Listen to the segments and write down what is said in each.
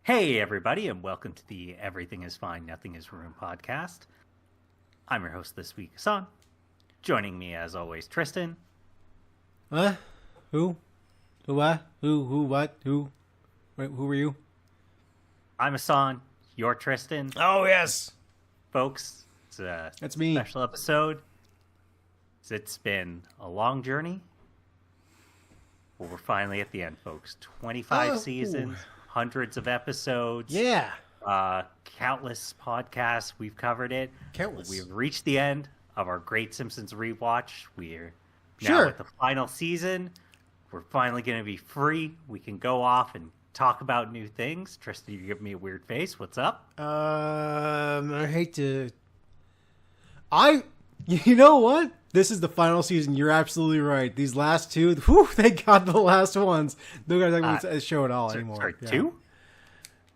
Hey, everybody, and welcome to the Everything is Fine, Nothing is Ruined podcast. I'm your host this week, Hassan. Joining me, as always, Tristan. What? Who? Who what? Who what? Who? Wait, who are you? I'm Hassan. You're Tristan. Oh, yes. Folks, it's a That's me. special episode. It's been a long journey. Well, we're finally at the end, folks. 25 seasons, hundreds of episodes. Yeah. Countless podcasts. We've covered it. Countless. We've reached the end of our great Simpsons rewatch. We're now Sure. at the final season. We're finally going to be free. We can go off and talk about new things. Tristan, you give me a weird face. What's up? I hate to... You know what? This is the final season. You're absolutely right. These last two, whew, thank God the last ones. No gonna talk about the show at all anymore. Sorry, Yeah. two?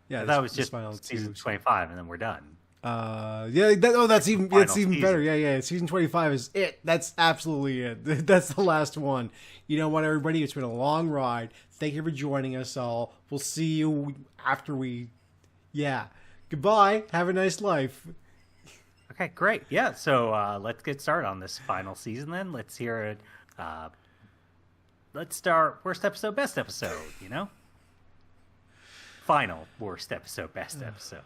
Yeah, That was this just final season two. 25, and then we're done. That's even Final better. season. Yeah. Season 25 is it. That's absolutely it. That's the last one. You know what, everybody? It's been a long ride. Thank you for joining us all. We'll see you after we. Yeah. Goodbye. Have a nice life. Okay, great. Yeah, so let's get started on this final season then. Let's hear it. Let's start worst episode, best episode, you know? Final worst episode, best episode.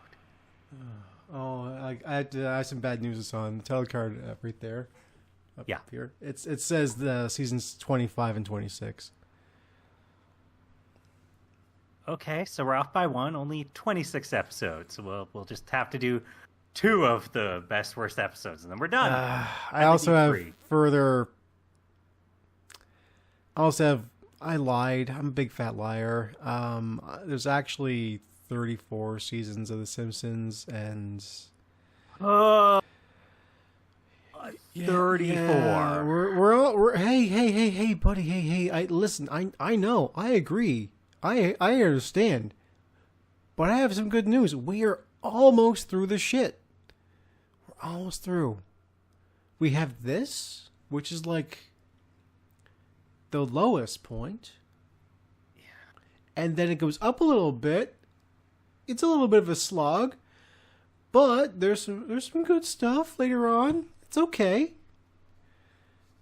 Oh, I have some bad news on the telecard right there. Up Yeah. here. It says the seasons 25 and 26. Okay, so we're off by one. Only 26 episodes. So we'll just have to do two of the best worst episodes, and then we're done. I also have three. further. I lied. I'm a big fat liar. There's actually 34 seasons of The Simpsons, and Oh, yeah, 34. yeah, we're hey, buddy, hey. Listen, I know, I agree, I understand, but I have some good news. We are almost through the shit. We're almost through. We have this, which is like the lowest point. Yeah. And then it goes up a little bit. It's a little bit of a slog, but there's some good stuff later on. It's okay.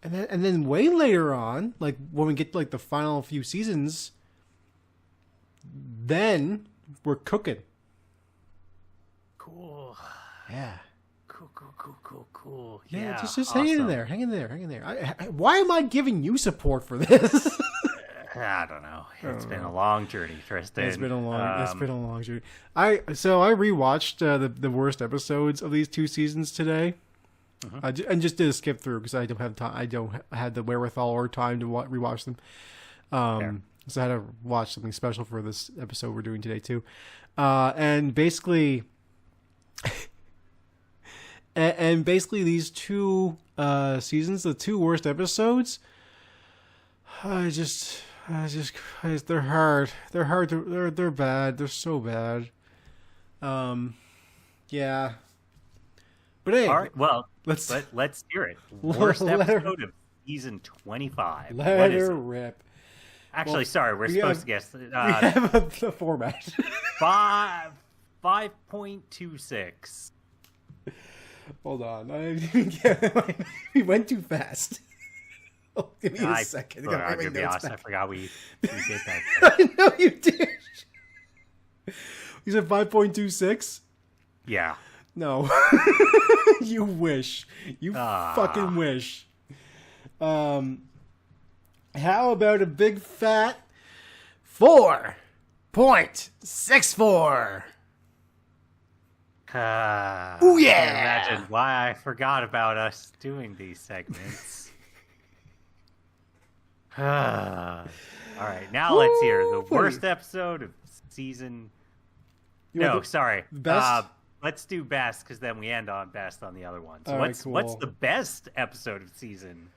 And then way later on, like when we get to like the final few seasons, then we're cooking. Cool. Yeah. Cool. Yeah, just awesome. hang in there. Why am I giving you support for this? I don't know. It's been a long journey, Tristan. It's been a long journey. I rewatched the worst episodes of these two seasons today, and just did a skip through because I don't have time. I don't have the wherewithal or time to rewatch them. So I had to watch something special for this episode we're doing today too, and basically. And basically, these two seasons, the two worst episodes, they're hard. They're bad. They're so bad. Yeah. But hey, All right, well, let's hear it. Worst episode of season 25. let What is her it? rip. Actually, sorry, we're supposed to guess. We have a format. 5.26. Hold on. We went too fast. Oh, give me a second. I'll be honest, I forgot we did that. I know you did. You said 5.26? Yeah. No. You wish. You fucking wish. How about a big fat 4.64? Oh yeah! I can't imagine why I forgot about us doing these segments. All right, now let's hear the worst episode of season. Sorry. Best? Let's do best because then we end on best on the other one. So All right, what's cool. the best episode of season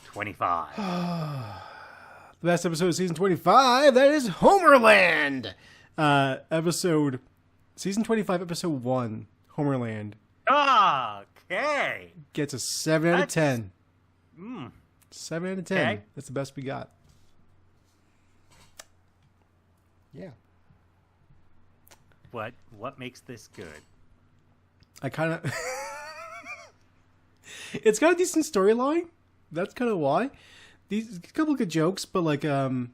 25? The best episode of season 25, that is Homerland. Season 25, episode 1, Homerland. Okay. Gets a 7 out of 10. 7 out of 10. Okay. That's the best we got. Yeah. What makes this good? I kind of... It's got a decent storyline. That's kind of why. These a couple of good jokes, but like the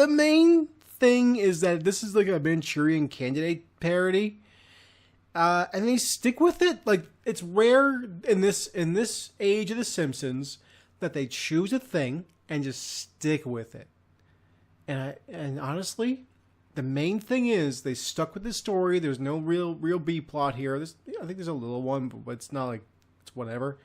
main thing is that this is like a Manchurian Candidate parody, and they stick with it. Like, it's rare in this age of The Simpsons that they choose a thing and just stick with it. And honestly, the main thing is they stuck with the story. There's no real B plot here. I think there's a little one, but it's not like it's whatever.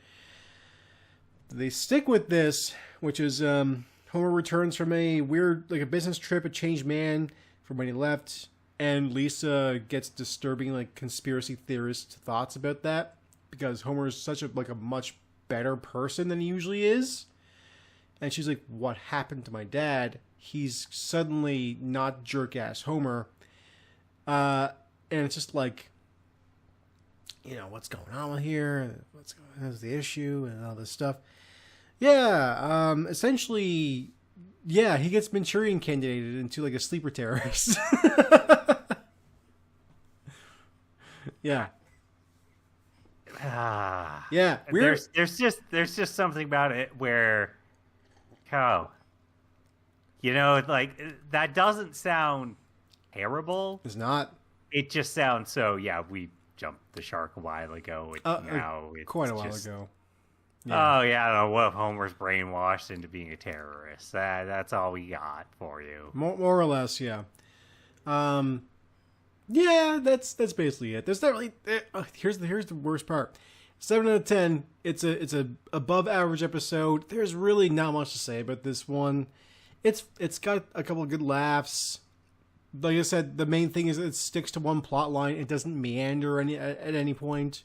They stick with this, which is Homer returns from a weird, like a business trip, a changed man from when he left, and Lisa gets disturbing, like, conspiracy theorist thoughts about that because Homer is such a much better person than he usually is, and she's like, "What happened to my dad? He's suddenly not jerk ass Homer," and it's just like, what's going on here? What's the issue and all this stuff. Yeah, essentially, yeah, he gets Manchurian Candidated into like a sleeper terrorist. Yeah. Yeah. Weird. There's just something about it where, like, that doesn't sound terrible. It's not. It just sounds so. Yeah, we jumped the shark a while ago. Now it's quite a while ago. Yeah. Oh, yeah, I don't know. What if Homer's brainwashed into being a terrorist? That's all we got for you. More or less, yeah. Yeah, that's basically it. There's not really... Here's the worst part. 7 out of 10. It's a above average episode. There's really not much to say about this one. It's got a couple of good laughs. Like I said, the main thing is it sticks to one plot line. It doesn't meander at any point.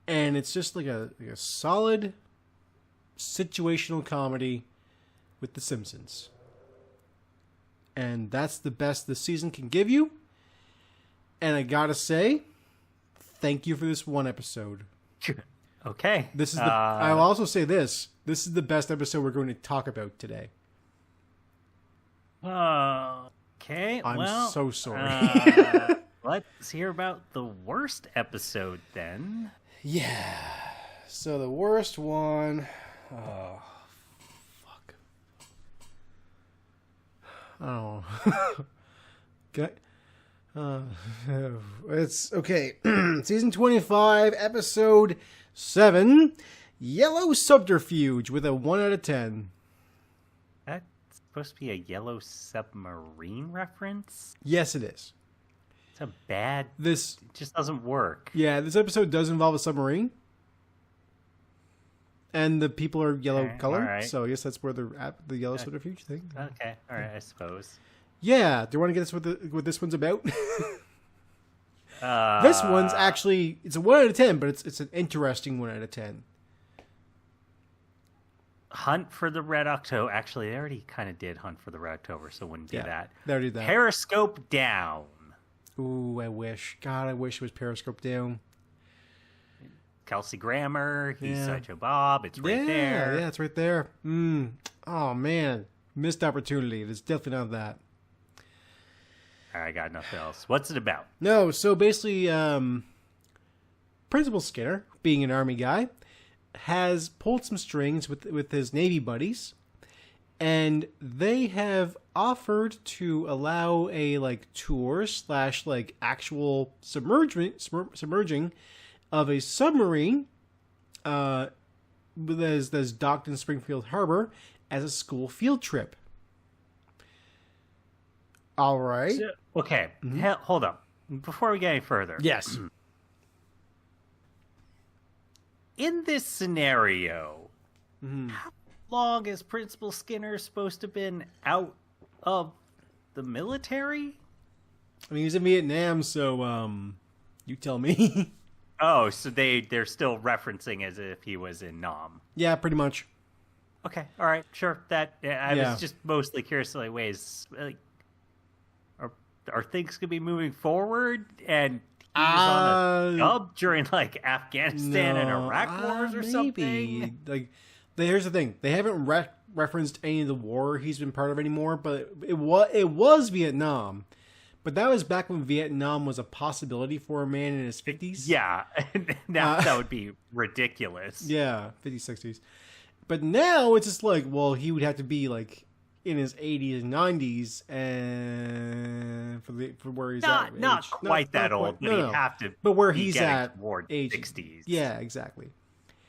And it's just like a solid situational comedy with The Simpsons. And that's the best this season can give you. And I gotta say, thank you for this one episode. Okay. This is I'll also say this. This is the best episode we're going to talk about today. Okay. I'm so sorry. Let's hear about the worst episode then. Yeah. So the worst one. Oh, fuck. Oh. Okay. It's okay. Season 25, episode 7, Yellow Subterfuge, with a 1 out of 10. That's supposed to be a Yellow Submarine reference? Yes, it is. It's a bad... It just doesn't work. Yeah, this episode does involve a submarine. And the people are yellow colored, right. So I guess that's where the Yellow Subterfuge thing. Okay, all right, I suppose. Yeah, do you want to get us what this one's about? This one's actually, it's a 1 out of 10, but it's an interesting 1 out of 10. Hunt for the Red October. Actually, they already kind of did Hunt for the Red October, so wouldn't do that. They already did that. Periscope Down. Ooh, I wish. God, I wish it was Periscope Down. Kelsey Grammer, he's Sideshow Bob. It's right there. Yeah, it's right there. Oh, man. Missed opportunity. It's definitely not that. I got nothing else. What's it about? No, so basically, Principal Skinner, being an army guy, has pulled some strings with his Navy buddies, and they have offered to allow a tour / actual submerging of a submarine that's docked in Springfield Harbor as a school field trip. All right. So, okay. Hold up. Before we get any further. Yes. In this scenario, how long is Principal Skinner supposed to have been out of the military? I mean, he was in Vietnam, so you tell me. Oh, so they're still referencing as if he was in Nam. Yeah, pretty much. Okay. All right. Sure. I was just mostly curious, are things going to be moving forward? And he was on a dub during Afghanistan and Iraq wars or something? Here's the thing: they haven't referenced any of the war he's been part of anymore. But it was Vietnam. But that was back when Vietnam was a possibility for a man in his 50s. Yeah, now that would be ridiculous. Yeah, 50s, 60s. But now it's just like, well, he would have to be like in his 80s and 90s, and for where he's at. Not quite that old, but he'd have to. But where he's at, toward age 60s. Yeah, exactly.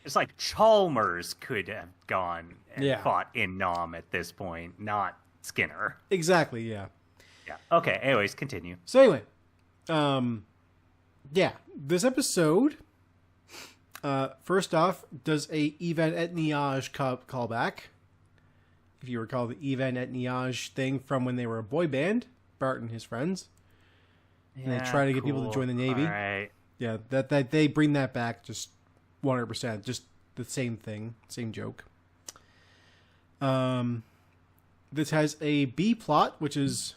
It's like Chalmers could have gone and fought in Nam at this point, not Skinner. Exactly. Yeah. Yeah. Okay. Anyways, continue. So anyway, yeah, this episode, first off, does a Ivan Etniage callback. If you recall the Ivan Etniage thing from when they were a boy band, Bart and his friends, and they try to get people to join the Navy. All right. Yeah, that they bring that back just 100%, just the same thing, same joke. This has a B plot, which is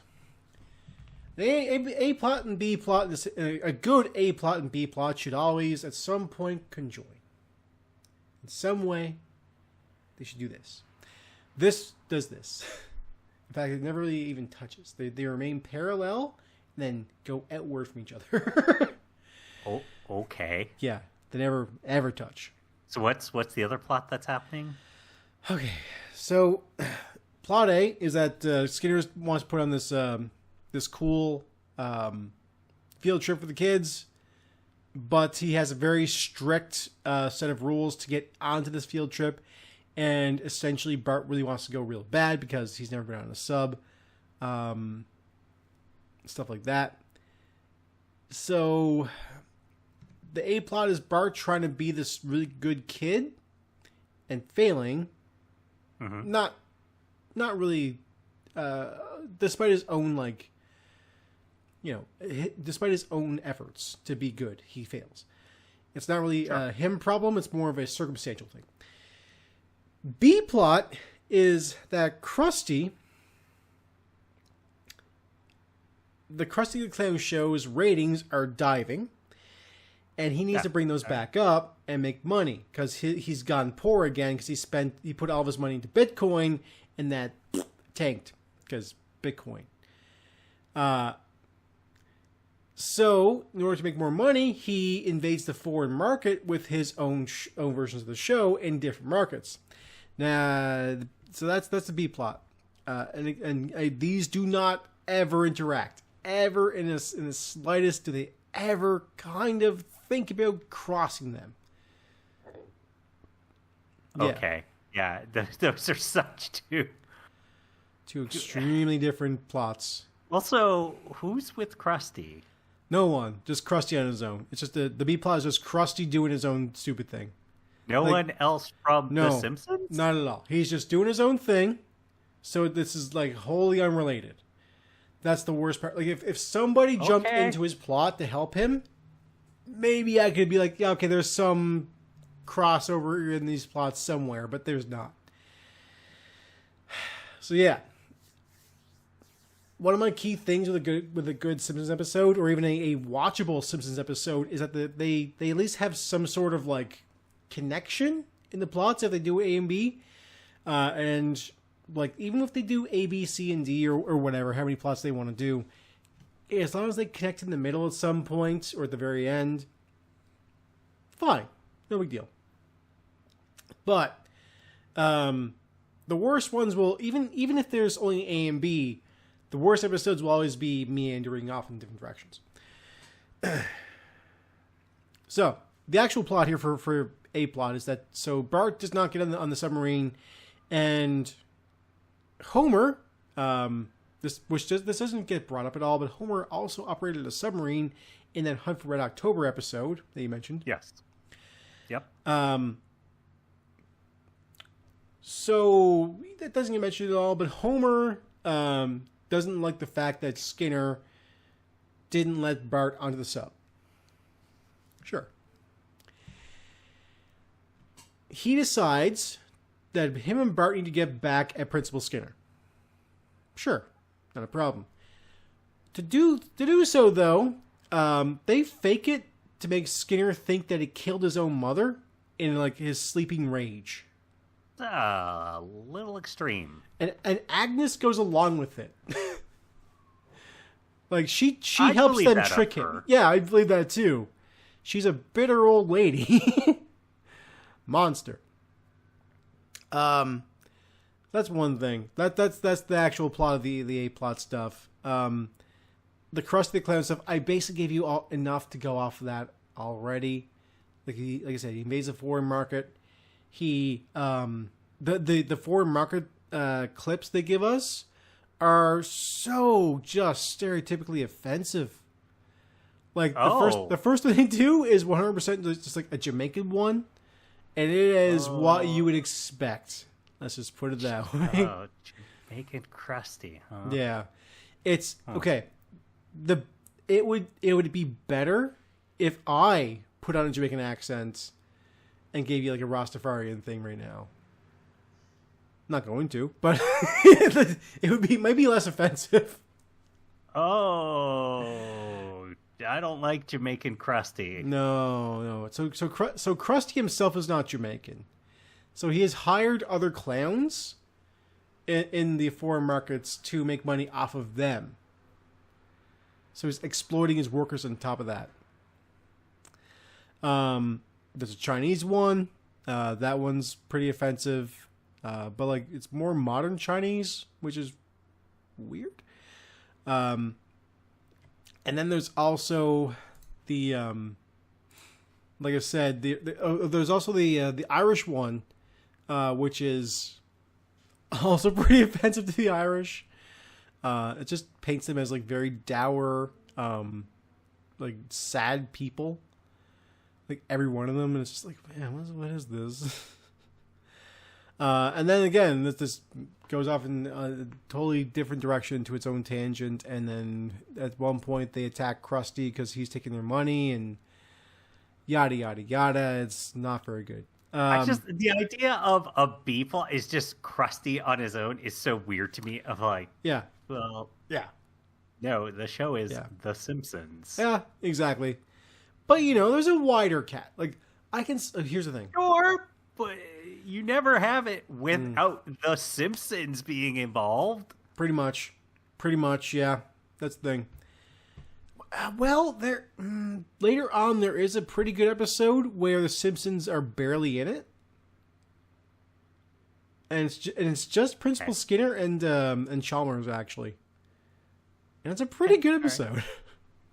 A plot and B plot. A good A plot and B plot should always, at some point, conjoin. In some way, they should do this. This does this. In fact, it never really even touches. They remain parallel, and then go outward from each other. Oh, okay. Yeah, they never ever touch. So what's the other plot that's happening? Okay, so plot A is that Skinner wants to put on this cool field trip for the kids, but he has a very strict set of rules to get onto this field trip, and essentially Bart really wants to go real bad because he's never been on a sub, stuff like that. So the A plot is Bart trying to be this really good kid and failing. Mm-hmm. Not really, despite his own, like, despite his own efforts to be good, he fails. It's not really a him problem. It's more of a circumstantial thing. B plot is that Krusty, the Krusty the Clown show's ratings are diving, and he needs to bring those back up and make money because he's gone poor again because he put all of his money into Bitcoin, and that tanked because Bitcoin. So in order to make more money, he invades the foreign market with his own versions of the show in different markets. Now, so that's the B plot, and these do not ever interact. Ever in the slightest do they ever kind of think about crossing them. Okay. Yeah, those are such two extremely different plots. Also, who's with Krusty? No one. Just Krusty on his own. It's just the B plot is just Krusty doing his own stupid thing. No one else from The Simpsons? Not at all. He's just doing his own thing. So this is like wholly unrelated. That's the worst part. Like if somebody jumped into his plot to help him, maybe I could be like, yeah, okay, there's some crossover in these plots somewhere, but there's not. So yeah. One of my key things with a good Simpsons episode, or even a watchable Simpsons episode, is that they at least have some sort of like connection in the plots if they do A and B, and like even if they do A, B, C, and D or whatever, how many plots they want to do, as long as they connect in the middle at some point or at the very end, fine, no big deal. But the worst ones will even if there's only A and B. The worst episodes will always be meandering off in different directions. So, the actual plot here for A plot is that, so Bart does not get on the submarine, and Homer, this doesn't get brought up at all, but Homer also operated a submarine in that Hunt for Red October episode that you mentioned. Yes. Yep. So, that doesn't get mentioned at all, but Homer doesn't like the fact that Skinner didn't let Bart onto the sub. Sure. He decides that him and Bart need to get back at Principal Skinner. Sure. Not a problem. To do so, though, they fake it to make Skinner think that he killed his own mother in like his sleeping rage. A little extreme. And Agnes goes along with it. Like she I helps believe them that of trick him. her. Yeah, I believe that too. She's a bitter old lady. Monster. That's one thing. That's the actual plot of the A plot stuff. The Krusty the Clown stuff. I basically gave you enough to go off of that already. Like I said, he invades a foreign market. He the foreign market clips they give us are so just stereotypically offensive. Like the first thing they do is 100% just like a Jamaican one, and it is what you would expect. Let's just put it that way. Oh, Jamaican Krusty, huh? Yeah, it's okay. It would be better if I put on a Jamaican accent and gave you like a Rastafarian thing right now. Not going to, but it might be less offensive. Oh, I don't like Jamaican Krusty. No. So Krusty himself is not Jamaican. So he has hired other clowns in the foreign markets to make money off of them. So he's exploiting his workers on top of that. There's a Chinese one. That one's pretty offensive. But like it's more modern Chinese, which is weird. And then there's also the like I said, there's also the Irish one, which is also pretty offensive to the Irish. It just paints them as like very dour, like sad people. Like every one of them, and it's just like, man, what is this? And then again, this goes off in a totally different direction to its own tangent. And then at one point, they attack Krusty because he's taking their money and yada yada yada. It's not very good. The idea of a B plot is just Krusty on his own is so weird to me. Of like, yeah, well, yeah, no, the show is The Simpsons. Yeah, exactly. But there's a wider cat. Like I can. Here's the thing. Sure, but you never have it without The Simpsons being involved. Pretty much, yeah. That's the thing. Well, there later on there is a pretty good episode where the Simpsons are barely in it, and it's just Principal Skinner and Chalmers actually, and it's a pretty good episode. Right.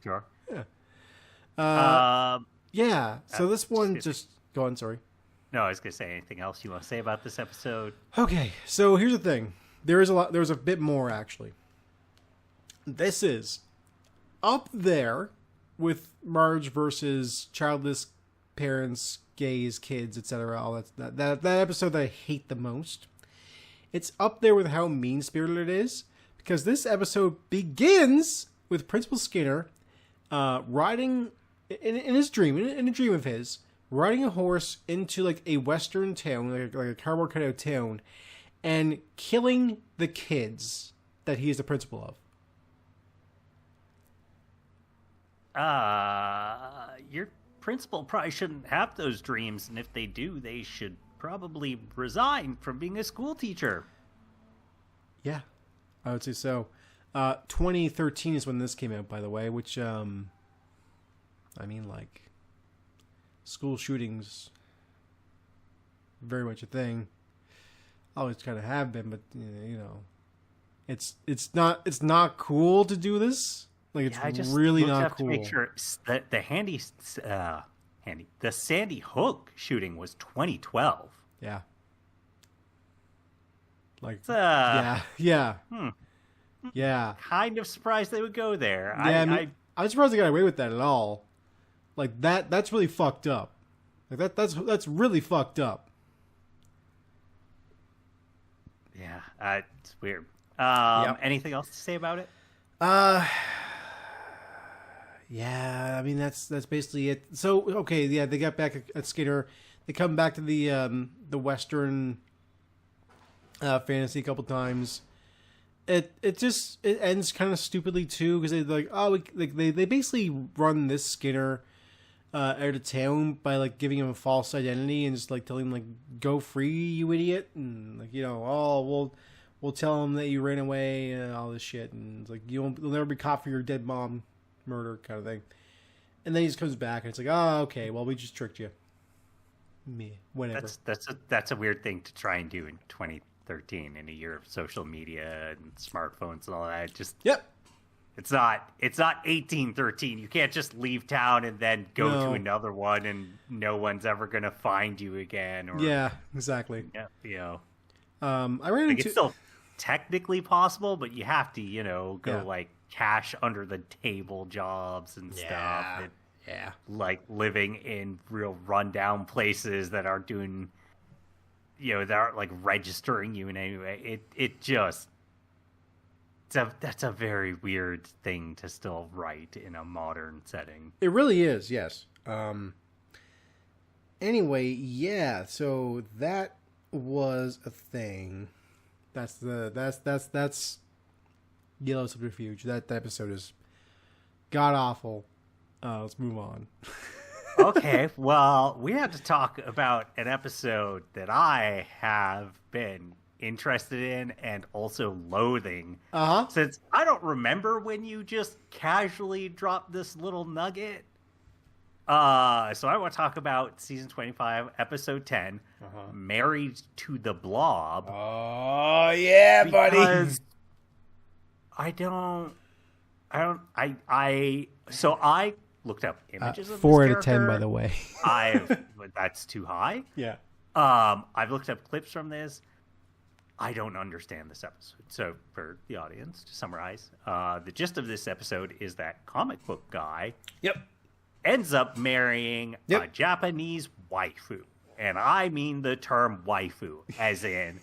Sure. Yeah. Yeah. So this one just go on. Sorry. No, I was gonna say anything else you want to say about this episode. Okay. So here's the thing. There's a bit more actually. This is up there with Marge versus childless parents, gays, kids, etc. All that episode that I hate the most. It's up there with how mean-spirited it is because this episode begins with Principal Skinner riding in his dream, in a dream of his, riding a horse into like a western town, like a cardboard cutout town, and killing the kids that he is the principal of. Your principal probably shouldn't have those dreams, and if they do, they should probably resign from being a school teacher. Yeah, I would say so. 2013 is when this came out, by the way, which, I mean, like, school shootings, very much a thing. Always kind of have been, but, it's not cool to do this. Like, it's really not cool. To make sure the Sandy Hook shooting was 2012. Yeah. Like, yeah. Yeah. Kind of surprised they would go there. Yeah, I'm surprised they got away with that at all. Like that's really fucked up. Like that's really fucked up. Yeah, it's weird. Anything else to say about it? Yeah, I mean that's basically it. So okay, yeah, they got back at Skinner. They come back to the Western fantasy a couple times. It ends kind of stupidly too because they basically run this Skinner out of town by like giving him a false identity and just like telling him like go free you idiot, and like we'll tell him that you ran away and all this shit, and it's like you'll never be caught for your dead mom murder kind of thing. And then he just comes back and it's like, oh, okay, well, we just tricked you. Me, whatever. That's a weird thing to try and do in 2013 in a year of social media and smartphones and all that. Just It's not 1813. You can't just leave town and then go to another one and no one's ever gonna find you again. Or, yeah, exactly. Yeah, you know. I ran into. It's still technically possible, but you have to, go like cash under the table jobs and stuff. And, like living in real rundown places that aren't doing, that aren't like registering you in any way. That's a very weird thing to still write in a modern setting. It really is, yes. Anyway, yeah. So that was a thing. That's Yellow Subterfuge. That episode is god awful. Let's move on. Okay, well, we have to talk about an episode that I have been interested in and also loathing. Since I don't remember when you just casually dropped this little nugget. So I want to talk about season 25, episode 10, Married to the Blob. Oh yeah, buddy. So I looked up images of 4 this out of 10, character. by the way. That's too high. Yeah. I've looked up clips from this. I don't understand this episode. So for the audience, to summarize, the gist of this episode is that comic book guy ends up marrying a Japanese waifu. And I mean the term waifu, as in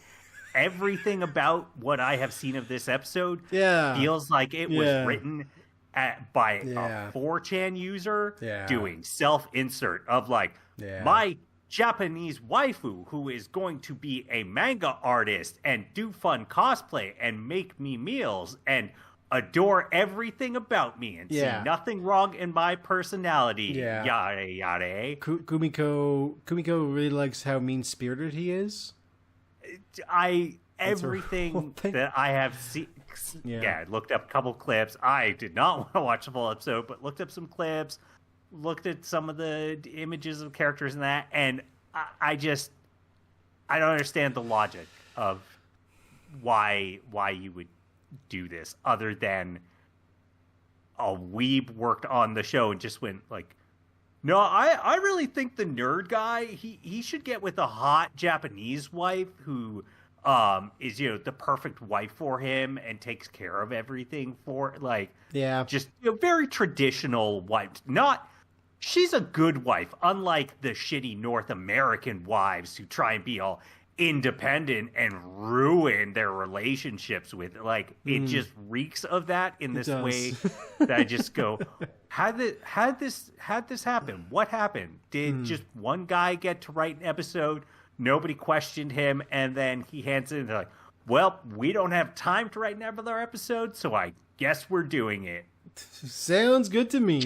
everything about what I have seen of this episode feels like it was written by a 4chan user doing self-insert of like, my Japanese waifu who is going to be a manga artist and do fun cosplay and make me meals and adore everything about me and see nothing wrong in my personality. Yada yada. Kumiko really likes how mean-spirited he is. Everything that I have seen. I looked up a couple clips. I did not want to watch the full episode, but looked up some clips, looked at some of the images of characters in that, and I don't understand the logic of why you would do this, other than a weeb worked on the show and just went like, no, I really think the nerd guy, he should get with a hot Japanese wife who is the perfect wife for him and takes care of everything for just very traditional wife. She's a good wife, unlike the shitty North American wives who try and be all independent and ruin their relationships with it just reeks of that in this way that I just go, how'd this happen? What happened? Did just one guy get to write an episode? Nobody questioned him, and then he hands it, and they're like, well, we don't have time to write another episode, so I guess we're doing it. Sounds good to me.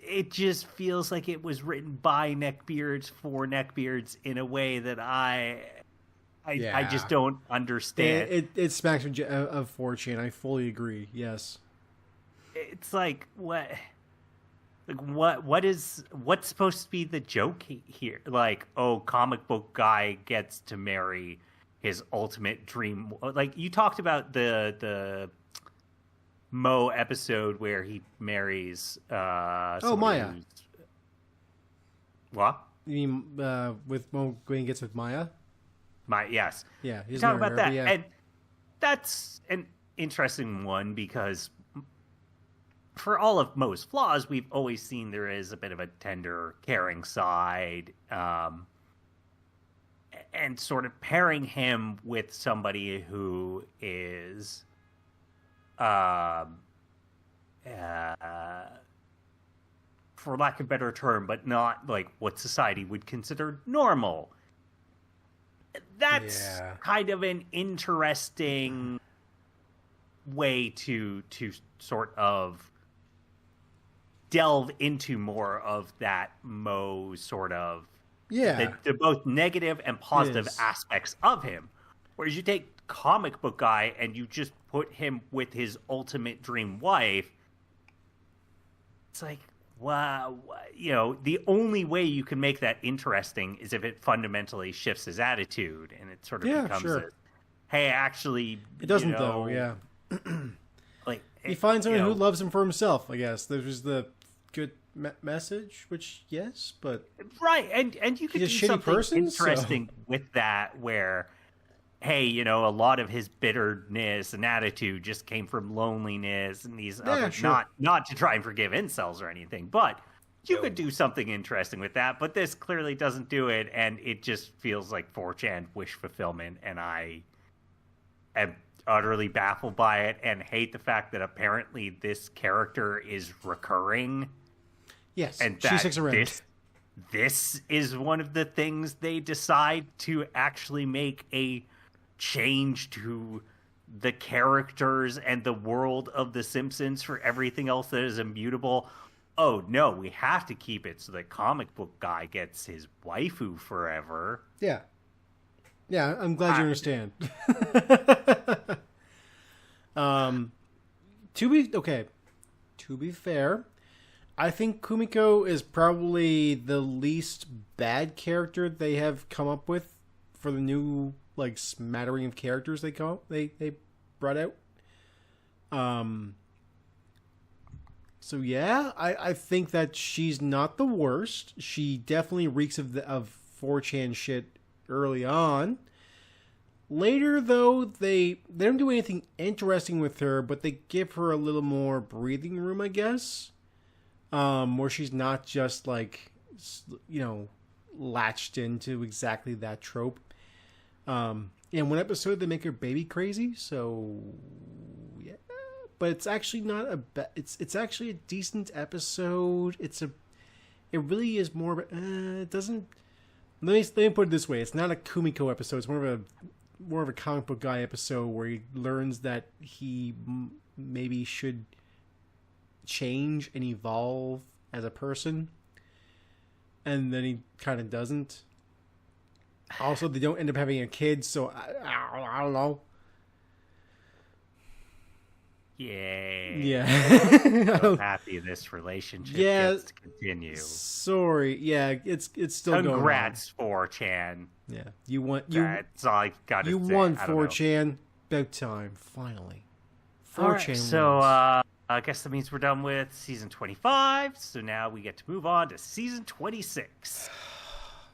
It just feels like it was written by neckbeards for neckbeards in a way that I just don't understand. It smacks of 4chan. I fully agree. Yes. It's like, what? What's supposed to be the joke here? Like, oh, comic book guy gets to marry his ultimate dream. Like, you talked about the Mo episode where he marries Maya. What? You mean with Mo when he gets with Maya? Yes. Yeah, he's talking about that, yeah. and that's an interesting one because for all of Mo's flaws, we've always seen there is a bit of a tender, caring side, and sort of pairing him with somebody who is, for lack of a better term, but not like what society would consider normal. That's kind of an interesting way to sort of delve into more of that Mo sort of the both negative and positive aspects of him. Whereas you take comic book guy and you just put him with his ultimate dream wife, it's like, wow, the only way you can make that interesting is if it fundamentally shifts his attitude, and it sort of becomes a, hey, actually, it doesn't though. Yeah, like he finds someone who loves him for himself. I guess there's the good message, which yes, but right, and you could do something interesting with that, where, hey, a lot of his bitterness and attitude just came from loneliness and these other, not to try and forgive incels or anything, but you could do something interesting with that. But this clearly doesn't do it, and it just feels like 4chan wish fulfillment, and I am utterly baffled by it and hate the fact that apparently this character is recurring. Yes, and she sticks around. This is one of the things they decide to actually make a change to the characters and the world of The Simpsons for everything else that is immutable. Oh, no, we have to keep it so the comic book guy gets his waifu forever. Yeah. Yeah, I'm glad you understand. To be fair, I think Kumiko is probably the least bad character they have come up with for the new smattering of characters they brought out. So yeah, I think that she's not the worst. She definitely reeks of 4chan shit early on. Later, though, they don't do anything interesting with her, but they give her a little more breathing room, I guess. Where she's not just latched into exactly that trope. In one episode, they make her baby crazy, so yeah. But it's actually not it's actually a decent episode. It really is more. It doesn't. Let me put it this way: it's not a Kumiko episode. It's more of a comic book guy episode where he learns that he maybe should change and evolve as a person, and then he kind of doesn't. Also, they don't end up having a kid, so I don't know. Yay. Yeah. I'm happy this relationship gets to continue. Sorry. Yeah, it's still going on. Congrats, 4chan. Yeah. That's all I got to say. You won, 4chan. About time, finally. 4chan wins. So, I guess that means we're done with season 25, so now we get to move on to season 26.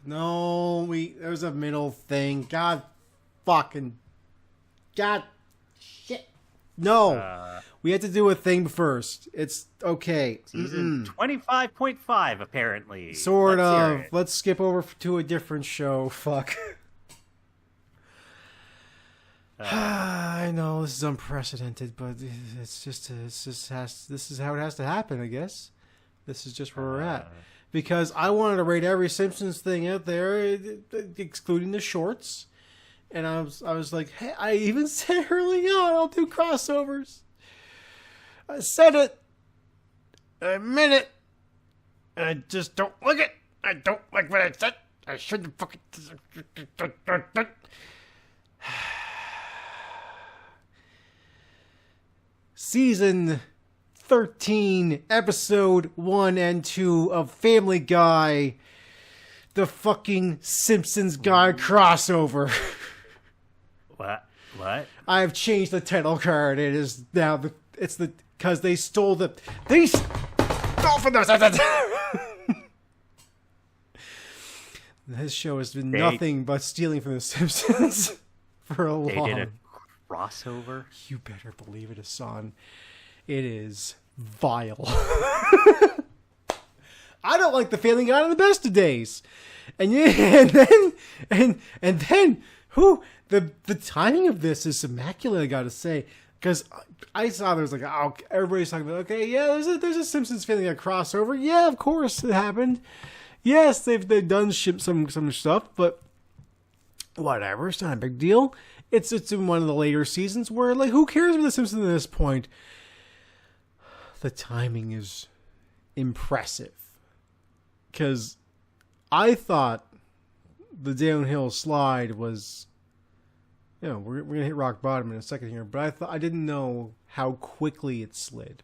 No, there's a middle thing. God shit. No, we had to do a thing first. It's okay. Season 25.5, apparently. Sort of. Let's skip over to a different show. Fuck. I know this is unprecedented, but this is how it has to happen, I guess. This is just where we're at. Because I wanted to rate every Simpsons thing out there, excluding the shorts. And I was like, hey, I even said early on, I'll do crossovers. I said it. I meant it. And I just don't like it. I don't like what I said. I shouldn't fucking... Season 13, episode 1 and 2 of Family Guy. The fucking Simpsons Guy crossover. What? I've changed the title card. It is now because they stole from those. This show has been nothing but stealing from the Simpsons for a long. They did a crossover. You better believe it, Hassan. It is vile. I don't like the Family Guy on the best of days, and then who the timing of this is immaculate. I gotta say, because I saw there's everybody's talking about there's a Simpsons Family Guy crossover. Yeah, of course it happened. Yes, they've done some stuff, but whatever. It's not a big deal. It's in one of the later seasons where who cares about the Simpsons at this point? The timing is impressive. Because I thought the downhill slide was... we're gonna hit rock bottom in a second here, but I didn't know how quickly it slid.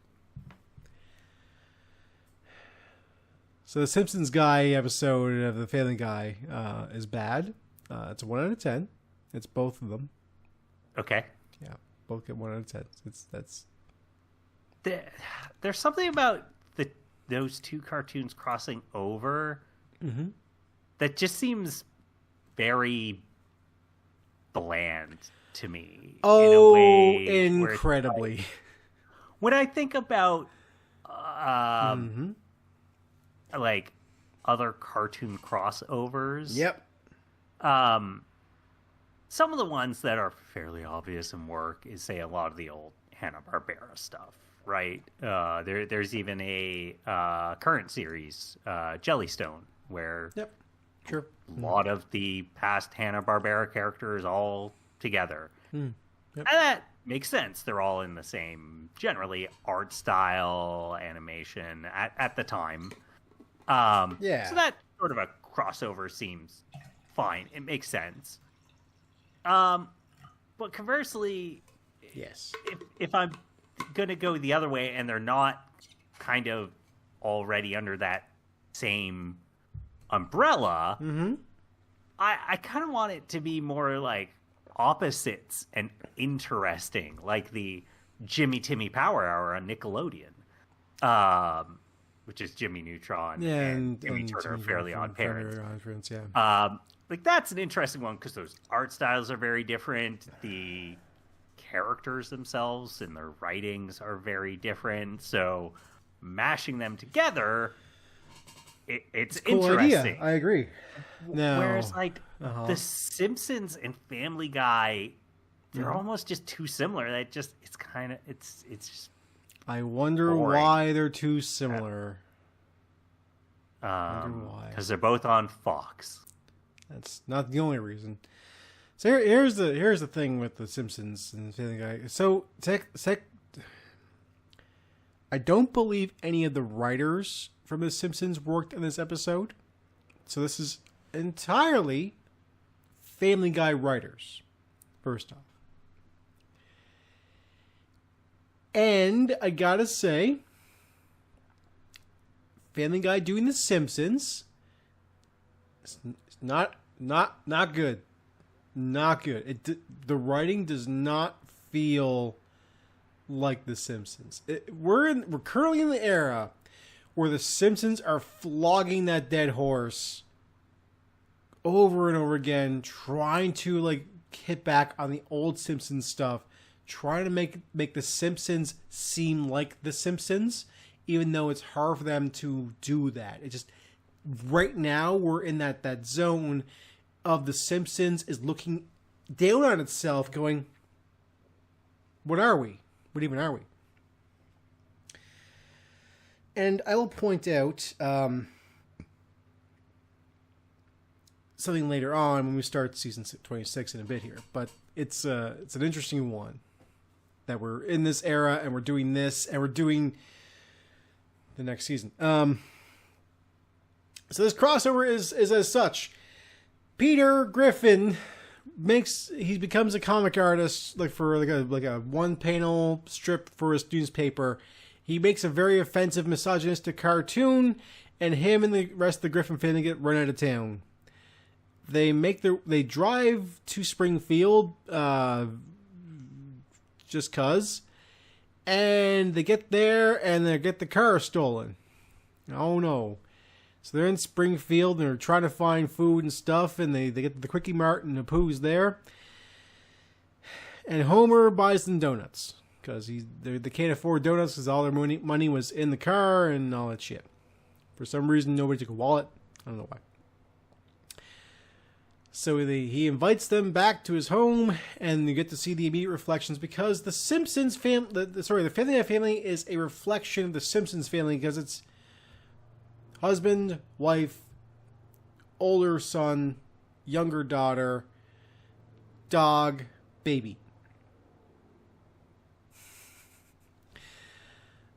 So the Simpsons guy episode of the Family Guy is bad. It's a 1 out of 10. It's both of them. Okay. Yeah, both get 1 out of 10. That's. There's something about those two cartoons crossing over that just seems very bland to me. Oh, in a way incredibly. When I think about like other cartoon crossovers, Yep. Some of the ones that are fairly obvious and work is, say, a lot of the old Hanna-Barbera stuff, right? There's even a current series, Jellystone, where Sure. a lot of the past Hanna-Barbera characters all together. Yep. And that makes sense. They're all in the same, generally, art style, animation at the time. So that sort of a crossover seems fine. It makes sense. But conversely, Yes. if I'm going to go the other way and they're not kind of already under that same umbrella, I kind of want it to be more like opposites and interesting, like the Jimmy Timmy Power Hour on Nickelodeon, which is Jimmy Neutron and Jimmy Turner, Fairly Odd Parents. Like that's an interesting one because those art styles are very different. The characters themselves and their writings are very different. So mashing them together, it's cool interesting. Idea. I agree. No. Whereas like The Simpsons and Family Guy, they're almost just too similar. That just it's just. I wonder boring. why they're too similar. Because they're both on Fox. That's not the only reason. So here's the thing with the Simpsons and Family Guy. So I don't believe any of the writers from the Simpsons worked on this episode. So this is entirely Family Guy writers. First off. And I gotta say, Family Guy doing the Simpsons, it's not good. Not good. The writing does not feel like the Simpsons. We're currently in the era where the Simpsons are flogging that dead horse over and over again, trying to like hit back on the old Simpsons stuff, trying to make the Simpsons seem like the Simpsons, even though it's hard for them to do that. It just right now we're in that zone of the Simpsons is looking down on itself, going, "What are we? What even are we?" And I will point out something later on when we start season 26 in a bit here, but it's an interesting one that we're in this era and we're doing this and we're doing the next season. So this crossover is as such. Peter Griffin becomes a comic artist for like a one panel strip for his newspaper. He makes a very offensive misogynistic cartoon, and him and the rest of the Griffin family get run out of town. They drive to Springfield just cuz, and they get there and they get the car stolen. Oh no. So they're in Springfield and they're trying to find food and stuff, and they get to the Quickie Mart and Apu's there. And Homer buys them donuts because they can't afford donuts because all their money was in the car and all that shit. For some reason, nobody took a wallet. I don't know why. So he invites them back to his home, and you get to see the immediate reflections because the Simpsons family, the Family Guy family is a reflection of the Simpsons family because it's husband, wife, older son, younger daughter, dog, baby.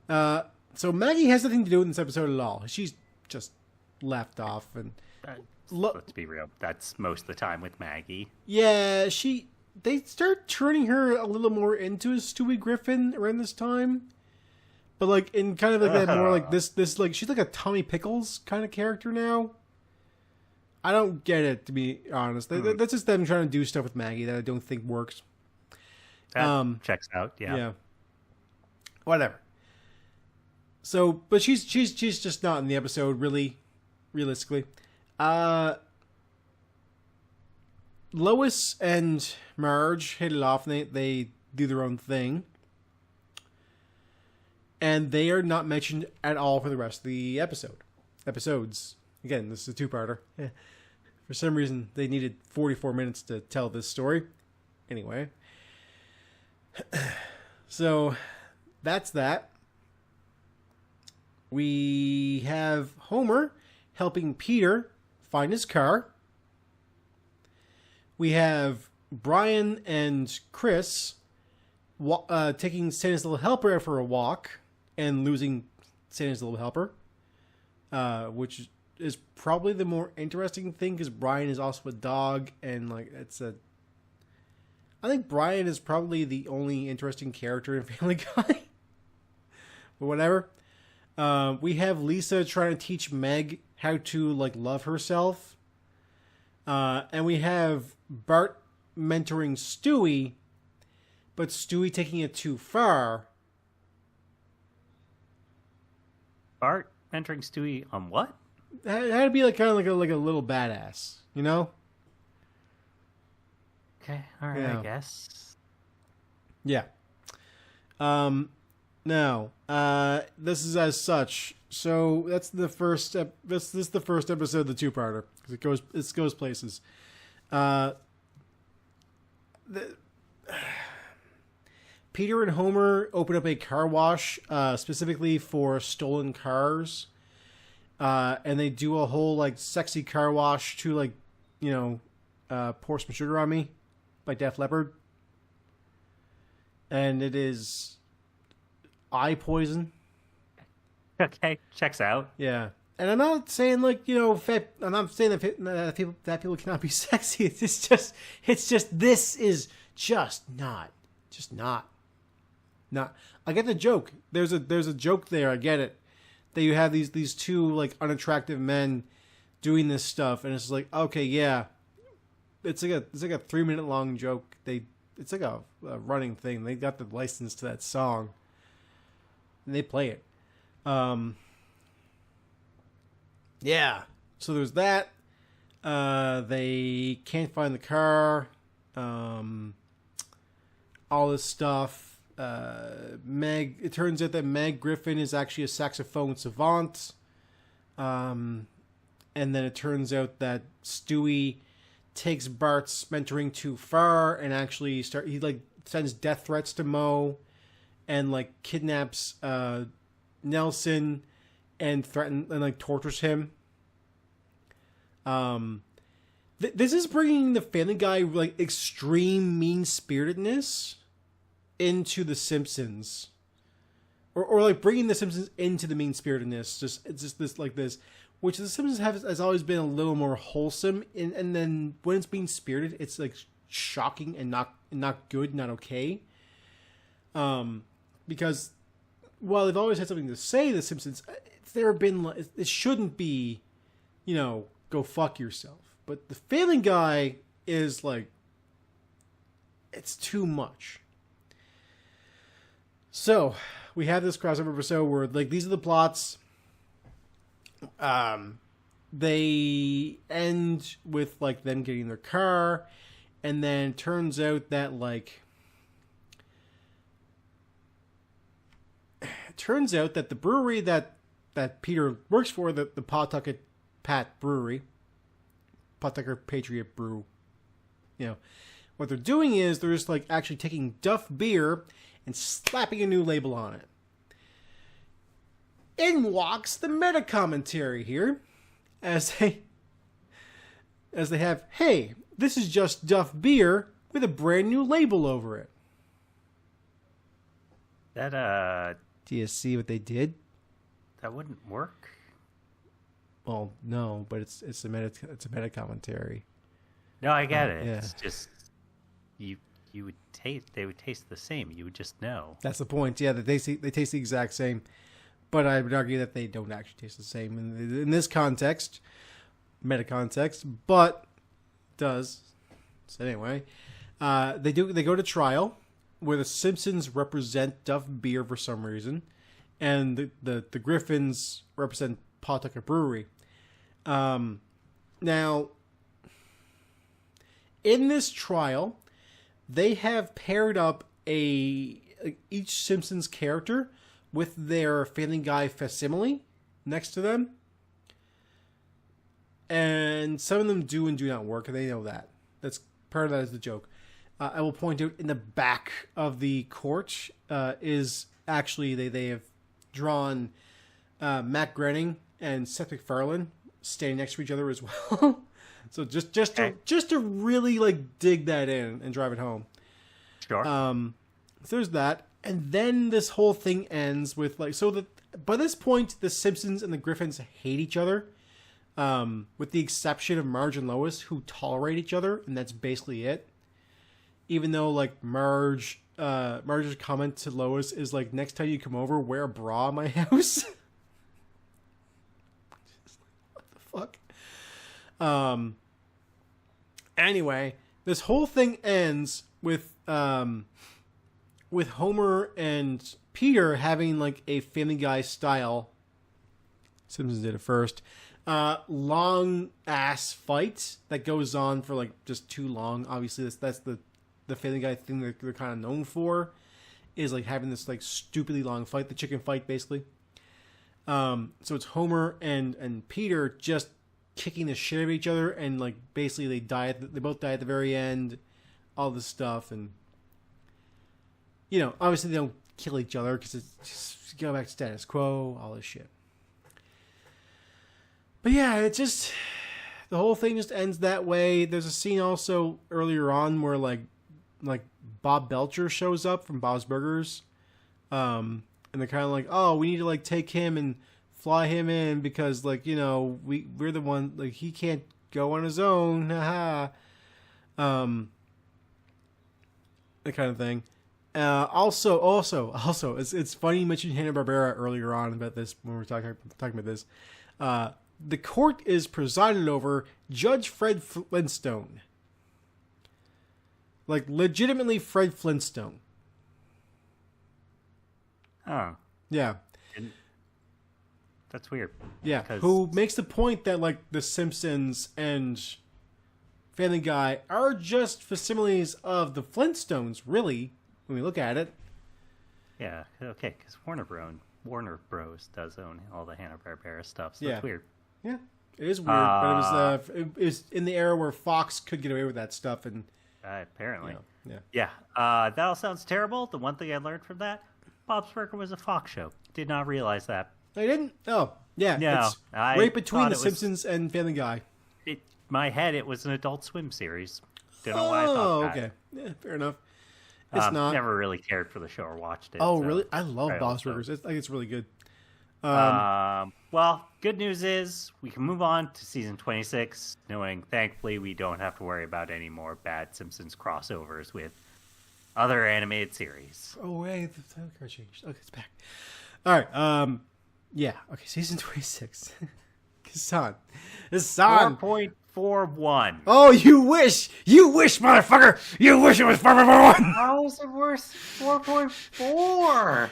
So Maggie has nothing to do with this episode at all. She's just left off. And let's be real. That's most of the time with Maggie. Yeah, she they start turning her a little more into a Stewie Griffin around this time. But, like, in kind of like that more like this, like, she's like a Tommy Pickles kind of character now. I don't get it, to be honest. That's just them trying to do stuff with Maggie that I don't think works. That checks out, yeah. Whatever. So, but she's just not in the episode, really, realistically. Lois and Marge hit it off, and they do their own thing. And they are not mentioned at all for the rest of the episodes. Again, this is a two-parter. For some reason, they needed 44 minutes to tell this story. Anyway. So, that's that. We have Homer helping Peter find his car. We have Brian and Chris taking Santa's Little Helper out for a walk and losing Santa's Little Helper, which is probably the more interesting thing because Brian is also a dog, and like I think Brian is probably the only interesting character in Family Guy. But whatever. We have Lisa trying to teach Meg how to like love herself, and we have Bart mentoring Stewie, but Stewie taking it too far. Bart mentoring Stewie on what? How to be like kind of like a little badass, you know? Okay, all right, yeah. I guess. Yeah. Now, this is as such. So that's the first. This is the first episode of the two-parter because it goes places. Peter and Homer open up a car wash specifically for stolen cars, and they do a whole like sexy car wash to like, you know, Pour Some Sugar on Me by Def Leppard, and it is eye poison. Okay, checks out. Yeah, and I'm not saying like, you know, I'm not saying that people cannot be sexy. It's just this is just not. I get the joke. There's a joke there. I get it. That you have these two like unattractive men doing this stuff, and it's like, okay, yeah, it's like a 3-minute long joke. It's like a running thing. They got the license to that song, and they play it. Yeah. So there's that. They can't find the car. All this stuff. It turns out that Meg Griffin is actually a saxophone savant. And then it turns out that Stewie takes Bart's mentoring too far and actually he like sends death threats to Moe and like kidnaps Nelson and threatens and like tortures him. This is bringing the Family Guy like extreme mean-spiritedness into the Simpsons, or like bringing the Simpsons into the mean-spiritedness. It's just this like this, which the Simpsons has always been a little more wholesome, and then when it's being spirited, it's like shocking and not good, not okay. Because while they've always had something to say, the Simpsons, there have been it shouldn't be, you know, go fuck yourself. But the Family Guy is like, it's too much. So we have this crossover episode where like these are the plots. They end with like them getting their car, and then it turns out that the brewery that Peter works for, the Pawtucket Pat Brewery, Pawtucket Patriot Brew, you know, what they're doing is they're just like actually taking Duff beer and slapping a new label on it. In walks the meta commentary here, as they have, hey, this is just Duff beer with a brand new label over it. That do you see what they did? That wouldn't work. Well, no, but it's a meta commentary. No, I get it. Yeah. It's just you would taste. They would taste the same. You would just know. That's the point. Yeah, they taste the exact same. But I would argue that they don't actually taste the same in this context, meta context. But does. So anyway, they go to trial where the Simpsons represent Duff Beer for some reason, and the Griffins represent Pawtucket Brewery. Now, in this trial, they have paired up each Simpsons character with their Family Guy facsimile next to them. And some of them do and do not work, and they know that. That's part of that is the joke. I will point out in the back of the court is actually they have drawn Matt Groening and Seth MacFarlane standing next to each other as well. So just to really like dig that in and drive it home. Sure. So there's that, and then this whole thing ends with like by this point the Simpsons and the Griffins hate each other, with the exception of Marge and Lois, who tolerate each other, and that's basically it. Even though like Marge's comment to Lois is like, "Next time you come over, wear a bra in my house." What the fuck? Anyway, this whole thing ends with Homer and Peter having like a Family Guy style. Simpsons did it first. Long ass fight that goes on for like just too long. Obviously, that's the Family Guy thing that they're kind of known for, is like having this like stupidly long fight, the chicken fight basically. So it's Homer and Peter just kicking the shit out of each other, and like basically they both die at the very end, all this stuff, and you know, obviously they don't kill each other because it's just go back to status quo, all this shit. But yeah, it just, the whole thing just ends that way. There's a scene also earlier on where like Bob Belcher shows up from Bob's Burgers, and they're kind of like, oh, we need to like take him and fly him in because like, you know, we're the one, like he can't go on his own, haha. That kind of thing. Also, it's funny you mentioned Hanna-Barbera earlier on about this when we were talking about this. The court is presided over Judge Fred Flintstone. Like, legitimately Fred Flintstone. Oh. Yeah. That's weird. Yeah. Who makes the point that, like, The Simpsons and Family Guy are just facsimiles of the Flintstones, really, when we look at it. Yeah, okay, because Warner Bros. Does own all the Hanna-Barbera stuff, so yeah. It's weird. Yeah, it is weird, but it was in the era where Fox could get away with that stuff, and apparently, yeah. That all sounds terrible. The one thing I learned from that, Bob's Burger was a Fox show. Did not realize that. I didn't. Oh, yeah. No, it's right between The Simpsons and Family Guy. In my head, it was an Adult Swim series. Don't know why I thought that. Okay, yeah, fair enough. It's not. Never really cared for the show or watched it. Oh, so really? I love Bob's Burgers. I think it's really good. Well, good news is we can move on to season 26, knowing thankfully we don't have to worry about any more bad Simpsons crossovers with other animated series. Oh, wait, the time card changed. Okay, it's back. All right. Yeah. Okay, season 26. Hassan. 4.41. Oh, you wish, motherfucker. You wish it was 4.41. How is it worse? 4.4.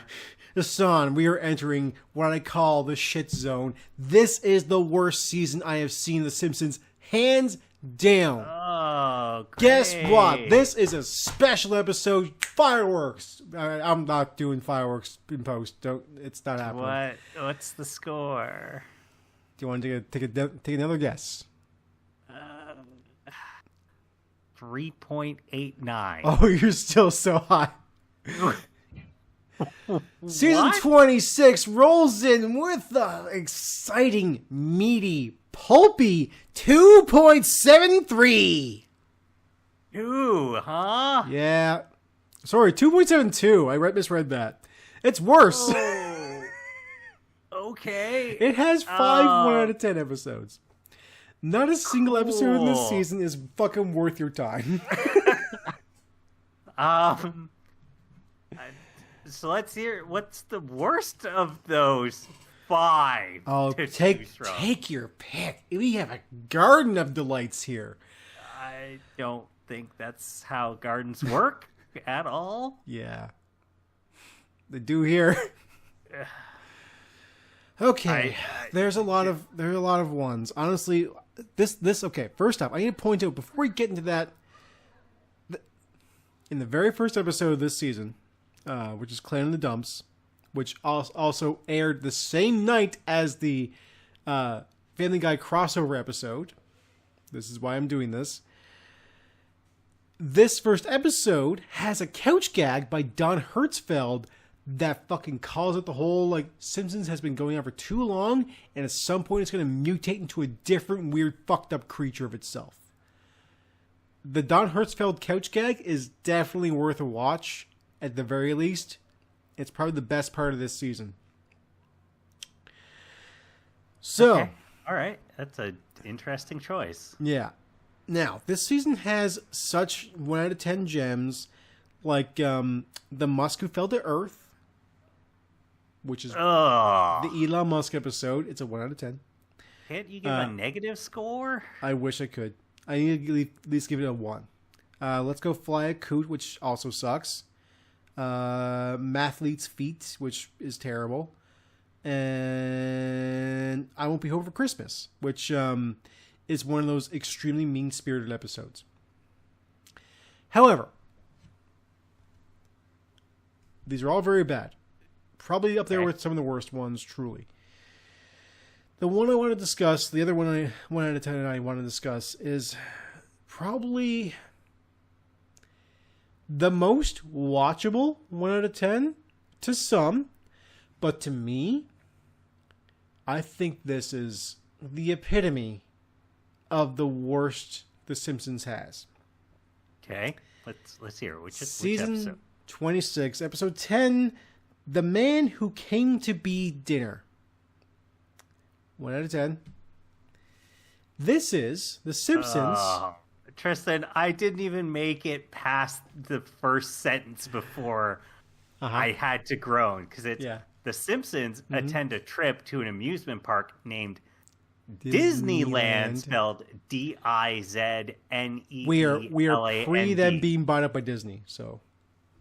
Hassan, we are entering what I call the shit zone. This is the worst season I have seen The Simpsons, hands down. Oh, great. Guess what? This is a special episode. Fireworks. I'm not doing fireworks in post. It's not happening. What's the score? Do you want to take another guess? 3.89. Oh, you're still so high. Season 26 rolls in with the exciting, meaty, pulpy 2.73. Ooh, huh? Yeah. Sorry, 2.72. I misread that. It's worse. Oh. Okay. It has 1 out of 10 episodes. Not a single episode in this season is fucking worth your time. Um, so let's hear what's the worst of those 5. Oh, to take choose from? take your pick. We have a garden of delights here. I don't think that's how gardens work at all. Yeah, they do here. Okay, there's a lot of ones. Honestly, this okay. First off, I need to point out before we get into that. In the very first episode of this season, which is Clan in the Dumps, which also aired the same night as the Family Guy crossover episode. This is why I'm doing this. This first episode has a couch gag by Don Hertzfeld that fucking calls it the whole, like, Simpsons has been going on for too long, and at some point it's going to mutate into a different, weird, fucked up creature of itself. The Don Hertzfeld couch gag is definitely worth a watch, at the very least. It's probably the best part of this season. So. Okay. All right. That's an interesting choice. Yeah. Now, this season has such 1 out of 10 gems, like the Musk Who Fell to Earth, which is the Elon Musk episode. It's a 1 out of 10. Can't you give a negative score? I wish I could. I need to at least give it a 1. Let's Go Fly a Coot, which also sucks. Mathlete's Feet, which is terrible. And I Won't Be Home for Christmas, which is one of those extremely mean-spirited episodes. However, these are all very bad. Probably up there with some of the worst ones, truly. The one I want to discuss, the other 1 out of 10 I want to discuss, is probably the most watchable 1 out of 10 to some. But to me, I think this is the epitome of the worst The Simpsons has. Okay, let's hear it. Which Season episode? 26, episode 10, The Man Who Came to Be Dinner. 1 out of 10. This is The Simpsons. Tristan, I didn't even make it past the first sentence before I had to groan, because it's The Simpsons attend a trip to an amusement park named Disneyland, spelled Dizneyland. We are pre them being bought up by Disney, so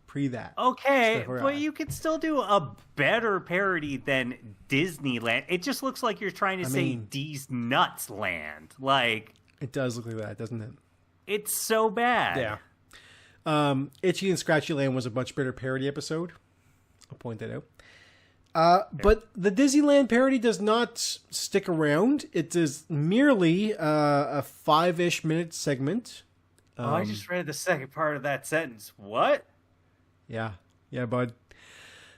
pre that. Okay, but you could still do a better parody than Disneyland. It just looks like you're trying to say D's Nuts Land. Like, it does look like that, doesn't it? It's so bad. Yeah. Itchy and Scratchy Land was a much better parody episode. I'll point that out. But the Disneyland parody does not stick around. It is merely a 5-ish minute segment. I just read the second part of that sentence. What? Yeah, bud.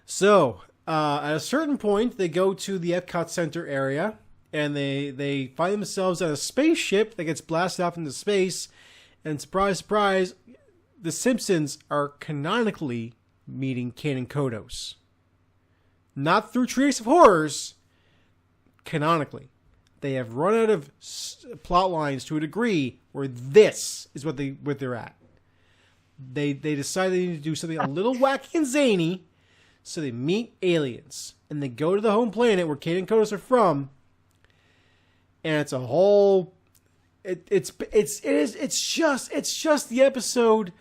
So, at a certain point, they go to the Epcot Center area, and they find themselves on a spaceship that gets blasted off into space, and surprise, surprise, the Simpsons are canonically meeting Kanan Kodos. Not through Treehouse of Horrors, canonically. They have run out of plot lines to a degree where this is what they're at. They decide they need to do something a little wacky and zany, so they meet aliens, and they go to the home planet where Kate and Kodos are from, and it's a whole. It's just the episode.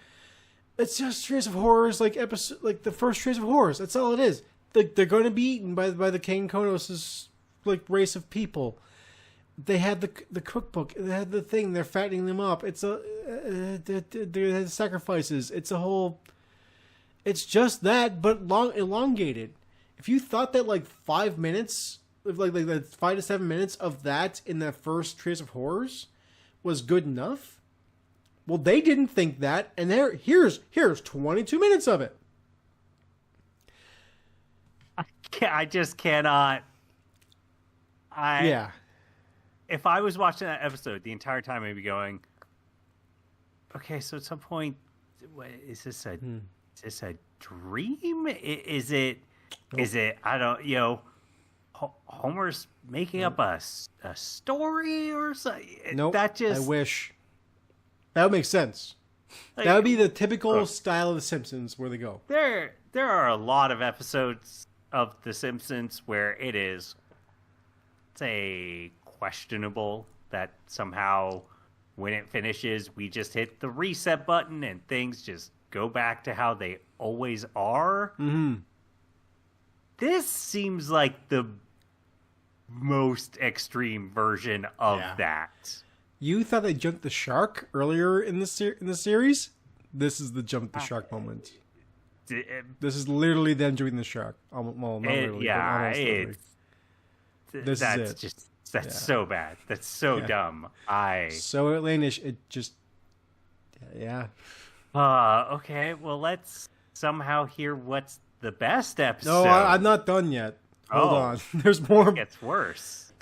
It's just Treehouse of Horrors, like the first Treehouse of Horrors. That's all it is. They're going to be eaten by the Kane Kodos' like race of people. They had the cookbook. They had the thing. They're fattening them up. It's they had sacrifices. It's a whole. It's just that, but elongated. If you thought that like 5 minutes, like 5 to 7 minutes of that in that first Treehouse of Horrors was good enough, well, they didn't think that, and here's 22 minutes of it. I just cannot. Yeah. If I was watching that episode the entire time, I'd be going, okay, so at some point, is this a dream? Is it, I don't, Homer's making up a story or something? Nope, That just... I wish. That would make sense. Like, that would be the typical style of The Simpsons where they go. There are a lot of episodes of The Simpsons where it is, say, questionable that somehow when it finishes, we just hit the reset button and things just go back to how they always are. Mm-hmm. This seems like the most extreme version of that. You thought they jumped the shark earlier in the series? This is the jump the shark moment. This is literally them jumping the shark. Well, not literally, but almost literally. That's so bad. That's so dumb. So outlandish. It just, okay, well, let's somehow hear what's the best episode. No, I'm not done yet. Hold on. There's more. It gets worse.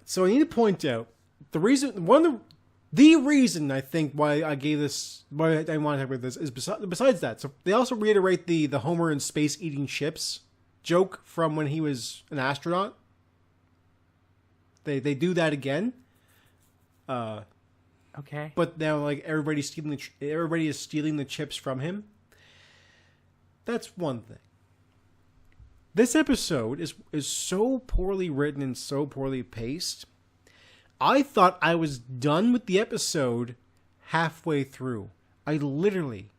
So I need to point out the reason I think why I gave this, why I want to talk about this is besides that. So they also reiterate the Homer in space eating chips joke from when he was an astronaut. They do that again. Okay. But now like everybody is stealing the chips from him. That's one thing. This episode is so poorly written and so poorly paced. I thought I was done with the episode halfway through. I literally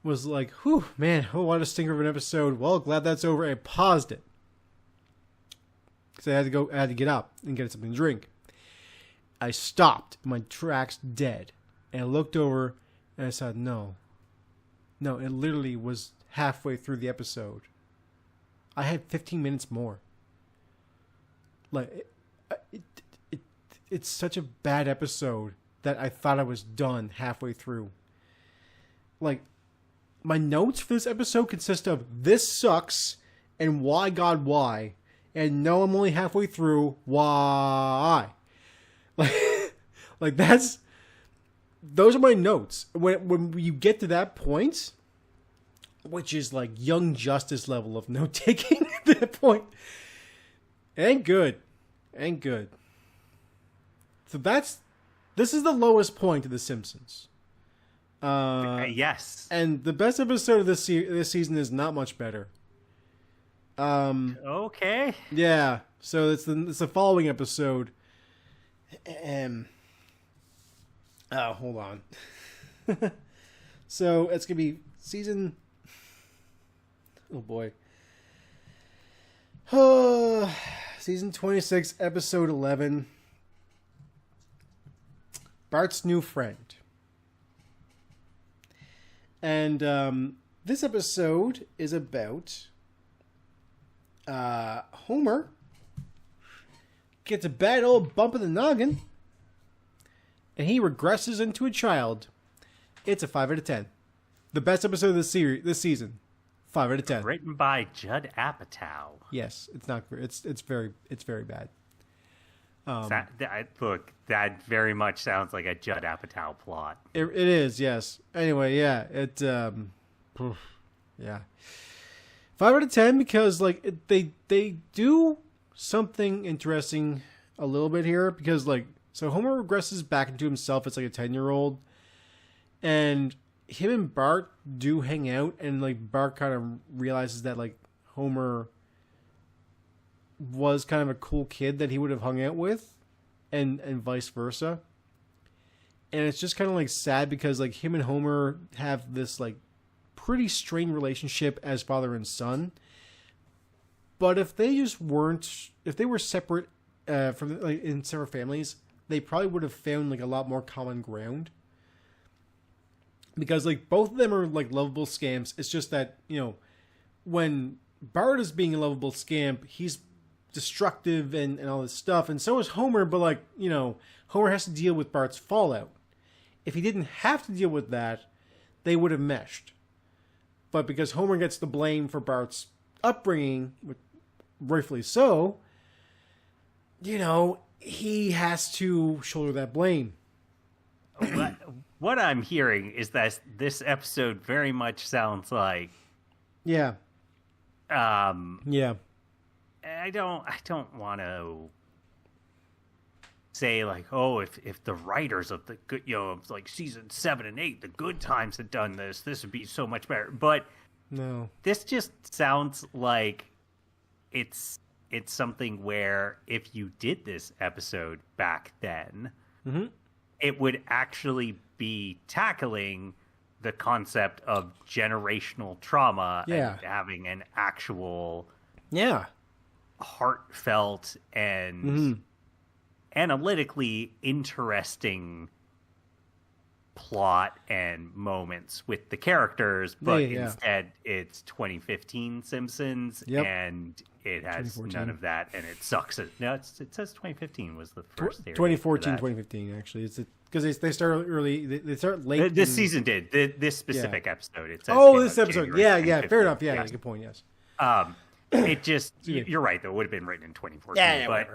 was like, whew, man, what a stinker of an episode. Well, glad that's over. I paused it. Because I had to get up and get something to drink. I stopped. My tracks dead. And I looked over and I said, no, it literally was halfway through the episode. I had 15 minutes more. Like, it's such a bad episode that I thought I was done halfway through. Like, my notes for this episode consist of this sucks and why God why, and no, I'm only halfway through, why? Like those are my notes. When you get to that point, which is like Young Justice level of note taking at that point, ain't good. So this is the lowest point of The Simpsons. Yes. And the best episode of this season is not much better. Okay. Yeah. So it's the following episode. Hold on. So it's gonna be season. Oh boy. Season 26, episode 11. Bart's new friend. And this episode is about Homer gets a bad old bump in the noggin and he regresses into a child. It's a 5 out of 10. The best episode of this season. 5 out of 10. Written by Judd Apatow. Yes, it's not. It's very bad. That very much sounds like a Judd Apatow plot. It is, yes. Anyway, yeah, yeah. 5 out of 10 because like they do something interesting a little bit here because like so Homer regresses back into himself as like a 10-year-old, and him and Bart do hang out, and like Bart kind of realizes that like Homer was kind of a cool kid that he would have hung out with, and vice versa. And it's just kind of like sad because like him and Homer have this like pretty strained relationship as father and son. But if they were separate from like in separate families, they probably would have found like a lot more common ground. Because like both of them are like lovable scamps. It's just that, you know, when Bart is being a lovable scamp, he's destructive and all this stuff, and so is Homer, but like, you know, Homer has to deal with Bart's fallout. If he didn't have to deal with that, they would have meshed. But because Homer gets the blame for Bart's upbringing, rightfully so, you know, he has to shoulder that blame. What I'm hearing is that this episode very much sounds like yeah. I don't want to say like, oh, if the writers of the good, like season 7 and 8, the Good Times had done this would be so much better. But no, this just sounds like it's something where if you did this episode back then, it would actually be tackling the concept of generational trauma and having an actual heartfelt and analytically interesting plot and moments with the characters, but instead it's 2015 Simpsons and it has none of that, and it sucks. No, it says 2015 was the first series. 2014, 2015 actually. It's because they start early. They start late. This season did this specific episode. It says this episode. January Fair enough. Yeah, good point. Yes. It just you're right though. It would have been written in 2014, but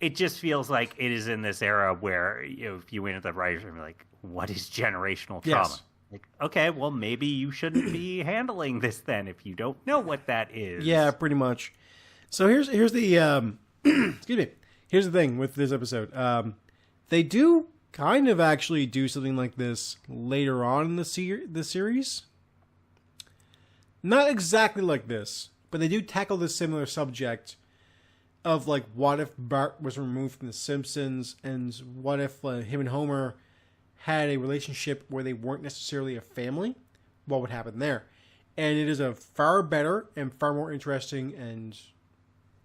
it just feels like it is in this era where if you went at the writers room, like, what is generational trauma? Yes. Like, okay, well, maybe you shouldn't be handling this then if you don't know what that is. Yeah, pretty much. So here's the excuse me. Here's the thing with this episode. They do kind of actually do something like this later on in the series. Not exactly like this, but they do tackle this similar subject of like, what if Bart was removed from The Simpsons, and what if him and Homer had a relationship where they weren't necessarily a family? What would happen there? And it is a far better and far more interesting, and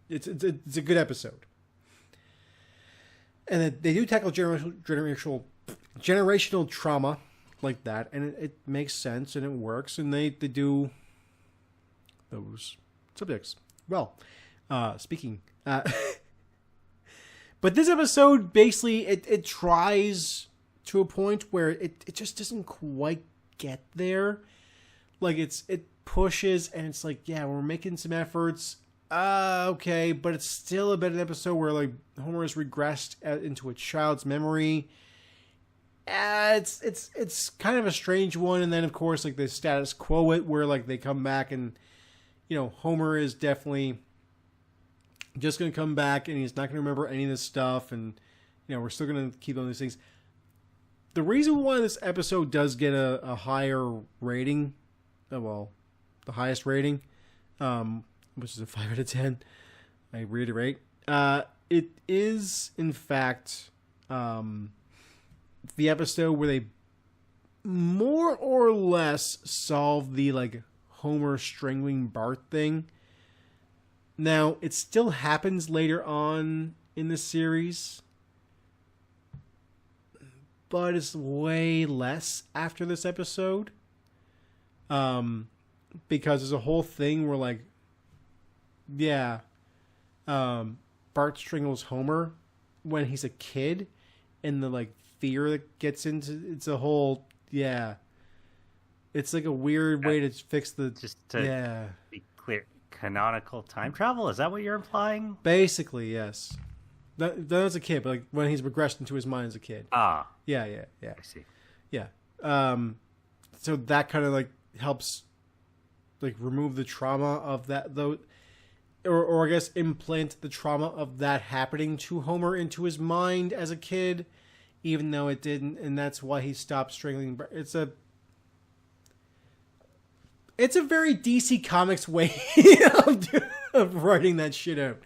it's a good episode. And they do tackle generational trauma like that, and it makes sense and it works, and they do those subjects well. Speaking, but this episode basically it tries to a point where it just doesn't quite get there. Like it pushes and it's like, yeah, we're making some efforts. Okay, but it's still a bit of an episode where like Homer has regressed into a child's memory. It's kind of a strange one, and then of course like the status quo where like they come back and Homer is definitely just going to come back and he's not going to remember any of this stuff, and we're still going to keep on these things. The reason why this episode does get a higher rating, the highest rating, which is a 5 out of 10, I reiterate, it is in fact the episode where they more or less solve the like Homer strangling Bart thing. Now, it still happens later on in the series, but it's way less after this episode. Because there's a whole thing where like, Bart strangles Homer when he's a kid, and the like fear that gets into it's a whole it's like a weird way to fix the be clear. Canonical time travel? Is that what you're implying? Basically, yes. That was a kid, but like when he's regressed into his mind as a kid. Ah. Yeah. I see. Yeah. So that kind of like helps like remove the trauma of that though, or I guess implant the trauma of that happening to Homer into his mind as a kid, even though it didn't, and that's why he stopped strangling. It's a very DC Comics way of writing that shit out.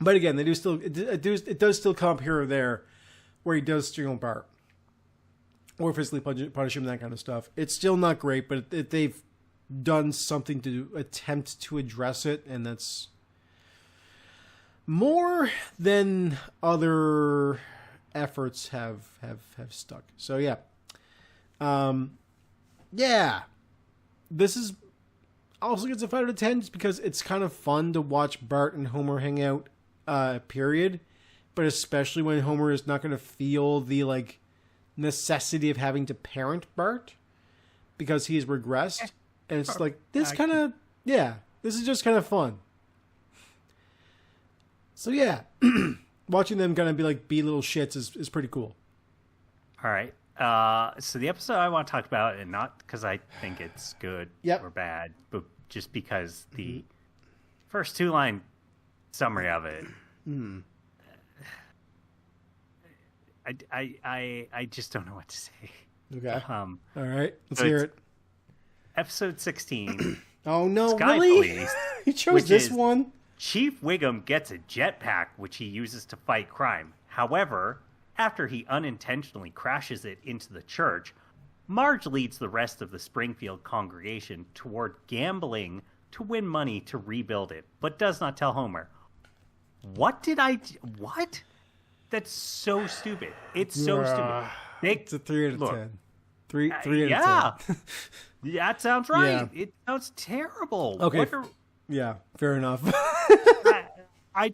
But again, they do still it does still come up here or there where he does strangle Bart or physically punish him, that kind of stuff. It's still not great, but they've done something to attempt to address it, and that's more than other efforts have stuck. So yeah. Yeah, this is also gets a 5 out of 10 just because it's kind of fun to watch Bart and Homer hang out, period. But especially when Homer is not going to feel the like necessity of having to parent Bart because he's regressed, and it's like this kind of this is just kind of fun. So yeah, watching them kind of be little shits is pretty cool. All right. So the episode I want to talk about, and not because I think it's good or bad, but just because the first 2-line summary of it I just don't know what to say. Okay. All right. Let's hear it. Episode 16. Oh, no. Sky Really? Police, You chose this one? Chief Wiggum gets a jetpack, which he uses to fight crime. However, after he unintentionally crashes it into the church, Marge leads the rest of the Springfield congregation toward gambling to win money to rebuild it, but does not tell Homer. What? That's so stupid. It's so stupid. It's a 3 out of 10. 3 out of 10. Yeah, that sounds right. Yeah. It sounds terrible. Okay. Yeah, fair enough. I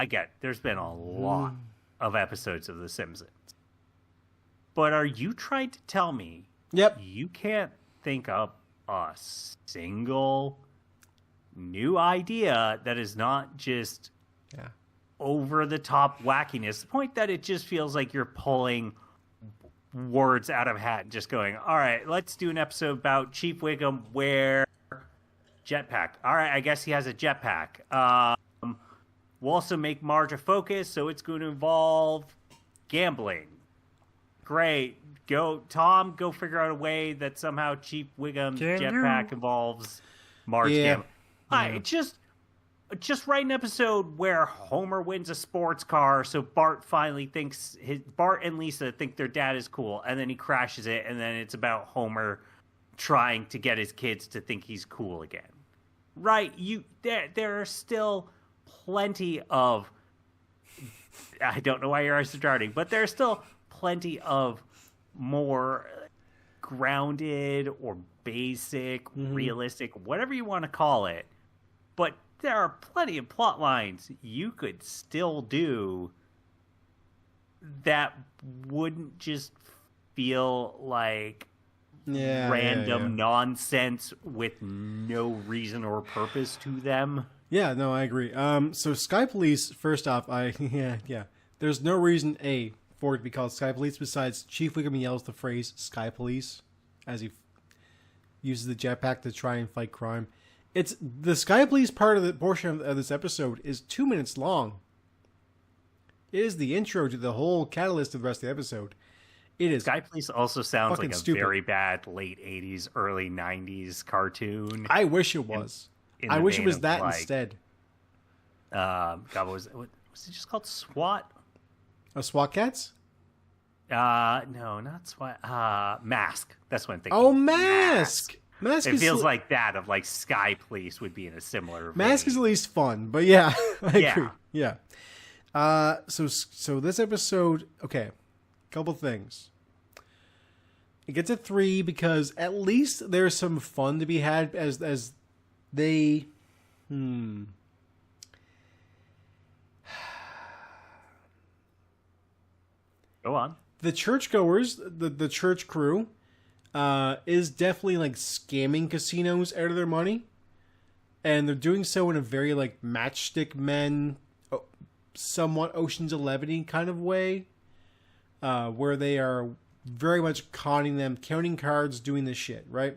get there's been a lot of episodes of The Simpsons. But are you trying to tell me you can't think of a single new idea that is not just over the top wackiness? The point that it just feels like you're pulling words out of a hat and just going, all right, let's do an episode about Chief Wiggum where jetpack. All right, I guess he has a jetpack. We'll also make Marge a focus, so it's going to involve gambling. Great. Go figure out a way that somehow Chief Wiggum's jetpack involves Marge gambling. Just write an episode where Homer wins a sports car, so Bart finally thinks Bart and Lisa think their dad is cool, and then he crashes it, and then it's about Homer trying to get his kids to think he's cool again. Right? There are still plenty of. I don't know why your eyes are darting, but there's still plenty of more grounded or basic, realistic, whatever you want to call it. But there are plenty of plot lines you could still do that wouldn't just feel like random nonsense with no reason or purpose to them. Yeah, no, I agree. So Sky Police, first off, there's no reason, for it to be called Sky Police besides Chief Wiggum yells the phrase Sky Police as he uses the jetpack to try and fight crime. It's the Sky Police part of the portion of this episode is 2 minutes long. It is the intro to the whole catalyst of the rest of the episode. It is. Sky Police also sounds like a stupid. very bad late 80s, early 90s cartoon. I wish it was. I wish it was that instead. God, was it just called SWAT? SWAT Cats? No, not SWAT. Mask. That's what I'm thinking. Oh, Mask! It feels like that of like Sky Police would be in a similar vein. Mask is at least fun, but yeah, I agree. Yeah. So this episode, okay, couple things. It gets a 3 because at least there's some fun to be had as they. Go on. The churchgoers, the church crew, is definitely like scamming casinos out of their money, and they're doing so in a very like Matchstick Men, somewhat Ocean's 11 kind of way, where they are very much conning them, counting cards, doing this shit. Right?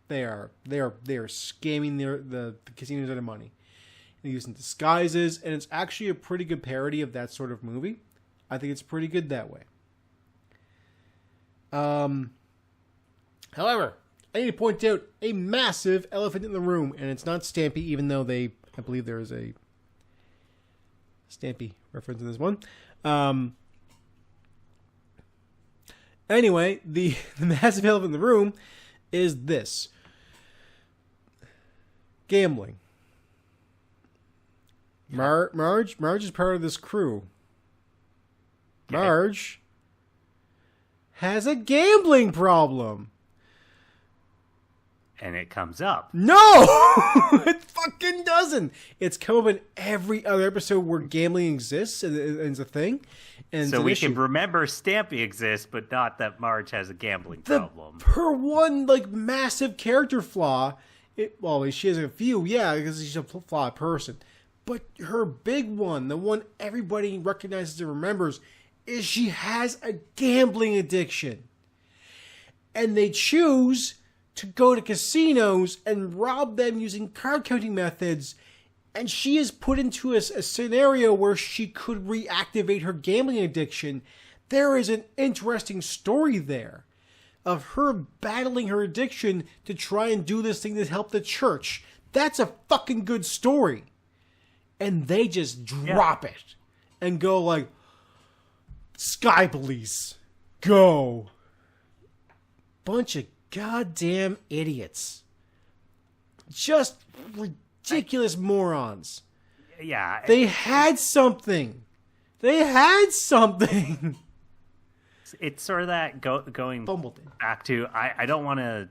They are scamming the casinos out of money. They're using disguises, and it's actually a pretty good parody of that sort of movie. I think it's pretty good that way. However, I need to point out a massive elephant in the room, and it's not Stampy, even though I believe there is a Stampy reference in this one. Anyway, the massive elephant in the room is this. Gambling. Marge is part of this crew. Okay. Marge has a gambling problem. And it comes up. No! It fucking doesn't. It's come up in every other episode where gambling exists and it's a thing. And so we can remember Stampy exists, but not that Marge has a gambling problem. Her one, like, massive character flaw, she has a few, because she's a flawed person. But her big one, the one everybody recognizes and remembers, is she has a gambling addiction. And they choose to go to casinos and rob them using card counting methods And she is put into a scenario where she could reactivate her gambling addiction. There is an interesting story there of her battling her addiction to try and do this thing to help the church. That's a fucking good story. And they just drop it and go like, Sky Police, go. Bunch of goddamn idiots. Just ridiculous morons. Yeah. They had something. It's sort of that going Bumbleton. back to, I don't want to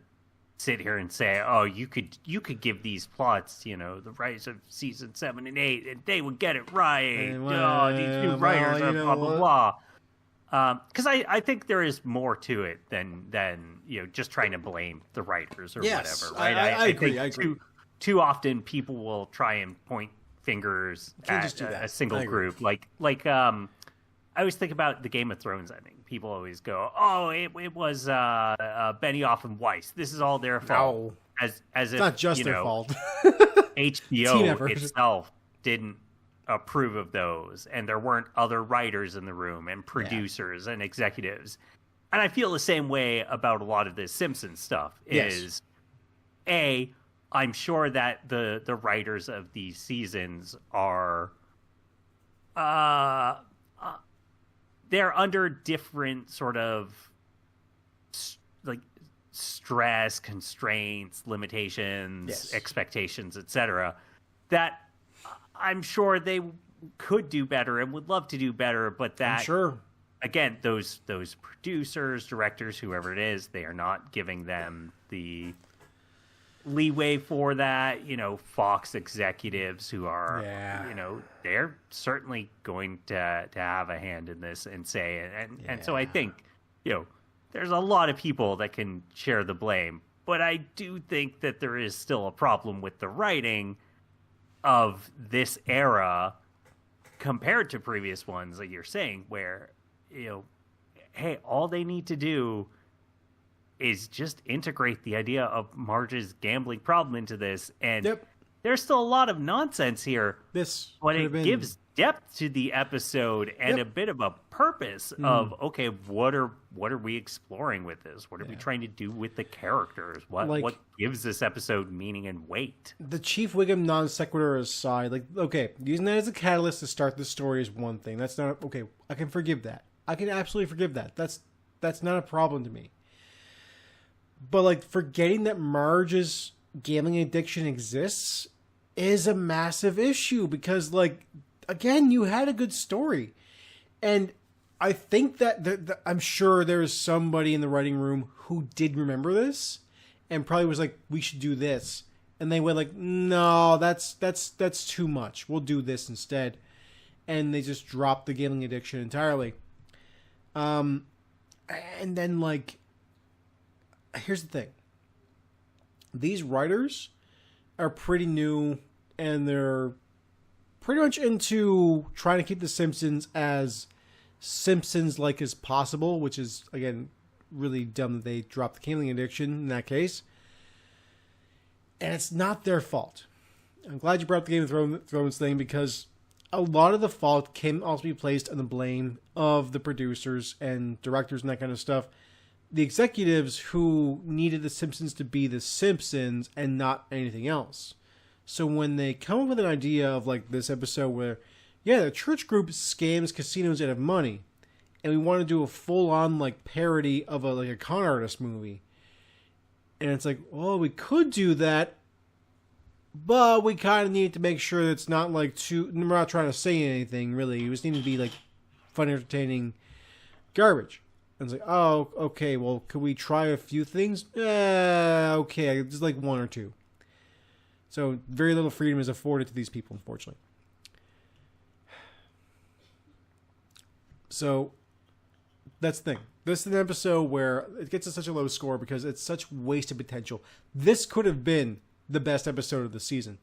sit here and say, oh, you could give these plots, the rise of season 7 and 8, and they would get it right. These new writers are blah, blah, blah. Because I think there is more to it than just trying to blame the writiters or whatever, right? I agree. I agree. Too often people will try and point fingers at a single group. Like I always think about the Game of Thrones ending. People always go, "Oh, it was Benioff and Weiss. This is all their fault." No. As it's if not just their fault. HBO itself didn't approve of those, and there weren't other writers in the room and producers and executives. And I feel the same way about a lot of this Simpsons stuff. I'm sure that the writers of these seasons are they're under different sort of like stress, constraints, limitations, expectations, etc. that I'm sure they could do better and would love to do better, but that, again, those producers, directors, whoever it is, they are not giving them the leeway for that. Fox executives who are, they're certainly going to have a hand in this and say, and so I think, there's a lot of people that can share the blame, but I do think that there is still a problem with the writing of this era compared to previous ones, like you're saying, where, hey, all they need to do is just integrate the idea of Marge's gambling problem into this, and there's still a lot of nonsense here. But it gives depth to the episode and a bit of a purpose of, okay, what are we exploring with this? What are we trying to do with the characters? What gives this episode meaning and weight? The Chief Wiggum non sequitur aside, using that as a catalyst to start the story is one thing. That's not okay. I can forgive that. I can absolutely forgive that. That's not a problem to me. But forgetting that Marge's gambling addiction exists is a massive issue because, again, you had a good story. And I think that I'm sure there is somebody in the writing room who did remember this and probably was like, we should do this. And they went no, that's too much. We'll do this instead. And they just dropped the gambling addiction entirely. And then, here's the thing. These writers are pretty new, and they're pretty much into trying to keep The Simpsons as Simpsons-like as possible, which is, again, really dumb that they dropped the gambling addiction in that case. And it's not their fault. I'm glad you brought up the Game of Thrones thing, because a lot of the fault can also be placed on the blame of the producers and directors and that kind of stuff. The executives who needed The Simpsons to be The Simpsons and not anything else. So when they come up with an idea of this episode where, the church group scams casinos out of money, and we want to do a full-on parody of a con artist movie, and it's we could do that, but we kind of need to make sure that it's not we're not trying to say anything really. We just need to be fun, entertaining garbage. And it's oh, okay, well, could we try a few things? Okay, just one or two. So very little freedom is afforded to these people, unfortunately. So that's the thing. This is an episode where it gets to such a low score because it's such wasted potential. This could have been the best episode of the season,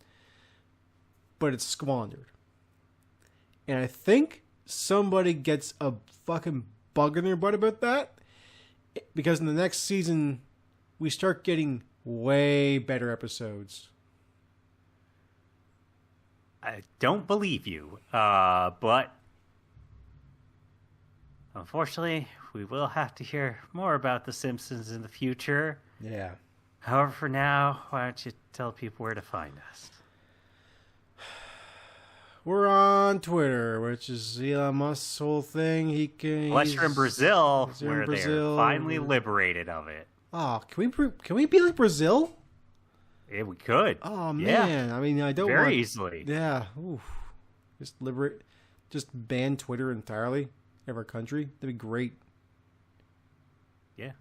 but it's squandered. And I think somebody gets a fucking bug in their butt about that, because in the next season we start getting way better episodes. I don't believe you. But unfortunately, we will have to hear more about The Simpsons in the future. Yeah. However, for now, why don't you tell people where to find us? We're on Twitter, which is Elon Musk's whole thing. Unless you're in Brazil, where they're finally liberated of it. Oh, can we be like Brazil? Yeah, we could. Oh man, I mean, I don't very want... easily. Yeah, oof. Just ban Twitter entirely of our country. That'd be great. Yeah.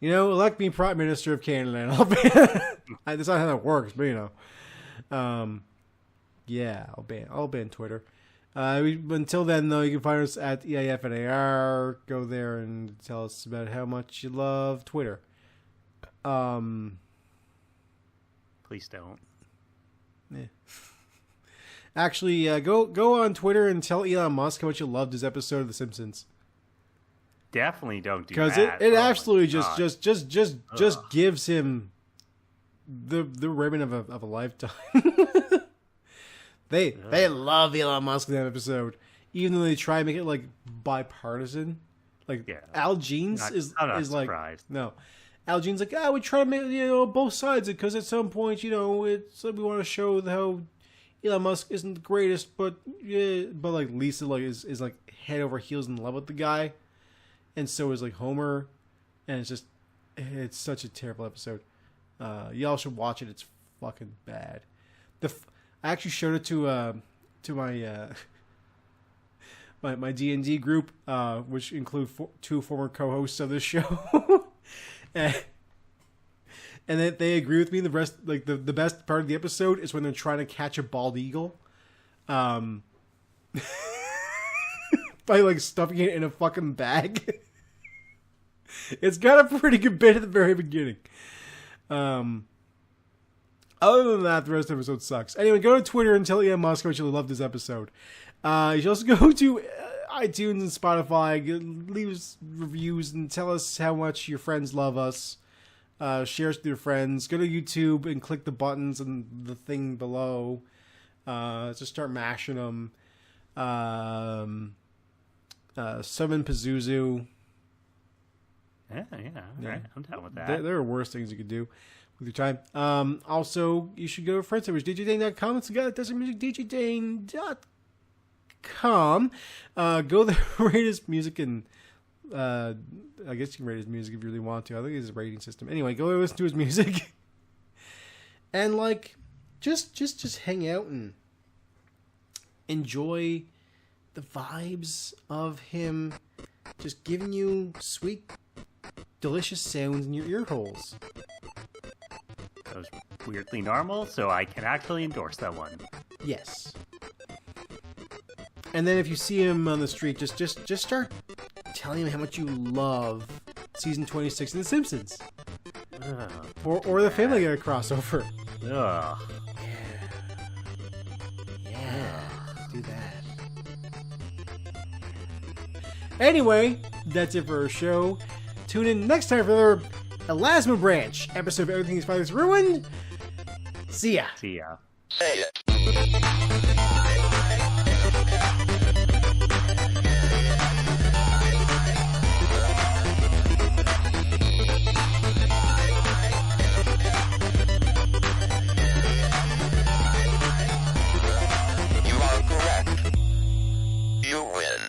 You know, elect me Prime Minister of Canada, and I'll ban. That's not how that works, but you know. Yeah, I'll ban Twitter. Until then, though, you can find us at EIFNAR. Go there and tell us about how much you love Twitter. Please don't. Yeah. Actually, go on Twitter and tell Elon Musk how much you loved his episode of The Simpsons. Definitely don't do that. Because it absolutely just gives him the ribbon of a lifetime. They love Elon Musk in that episode, even though they try and make it like bipartisan. Like Al Jeans is like surprised. No, Al Jean's like, we try to make both sides because at some point it's like we want to show how Elon Musk isn't the greatest, but like Lisa like is like head over heels in love with the guy, and so is like Homer, and it's such a terrible episode. Y'all should watch it. It's fucking bad. I actually showed it to my my D&D group, which include two former co-hosts of this show, and they agree with me. The rest, like the best part of the episode is when they're trying to catch a bald eagle, by like stuffing it in a fucking bag. It's got a pretty good bit at the very beginning. Other than that, the rest of the episode sucks. Anyway, go to Twitter and tell Elon Musk how much you loved this episode. You should also go to iTunes and Spotify, leave us reviews, and tell us how much your friends love us. Share us with your friends. Go to YouTube and click the buttons and the thing below. Just start mashing them. Summon Pazuzu. Yeah. Right. I'm down with that. There are worse things you could do with your time. Also, you should go to friendservice, djdane.com. It's the guy that does the music, djdane.com. Go there, rate his music, and I guess you can rate his music if you really want to. I think it's a rating system. Anyway, go there, listen to his music. And, like, just hang out and enjoy the vibes of him just giving you sweet, delicious sounds in your ear holes. That was weirdly normal, so I can actually endorse that one. Yes. And then if you see him on the street, just start telling him how much you love season 26 of The Simpsons. Or the Family Guy crossover. Ugh. Yeah. Do that. Anyway, that's it for our show. Tune in next time for another Elasma Branch episode of Everything His Father's Ruined. See ya. Say it. You are correct. You win.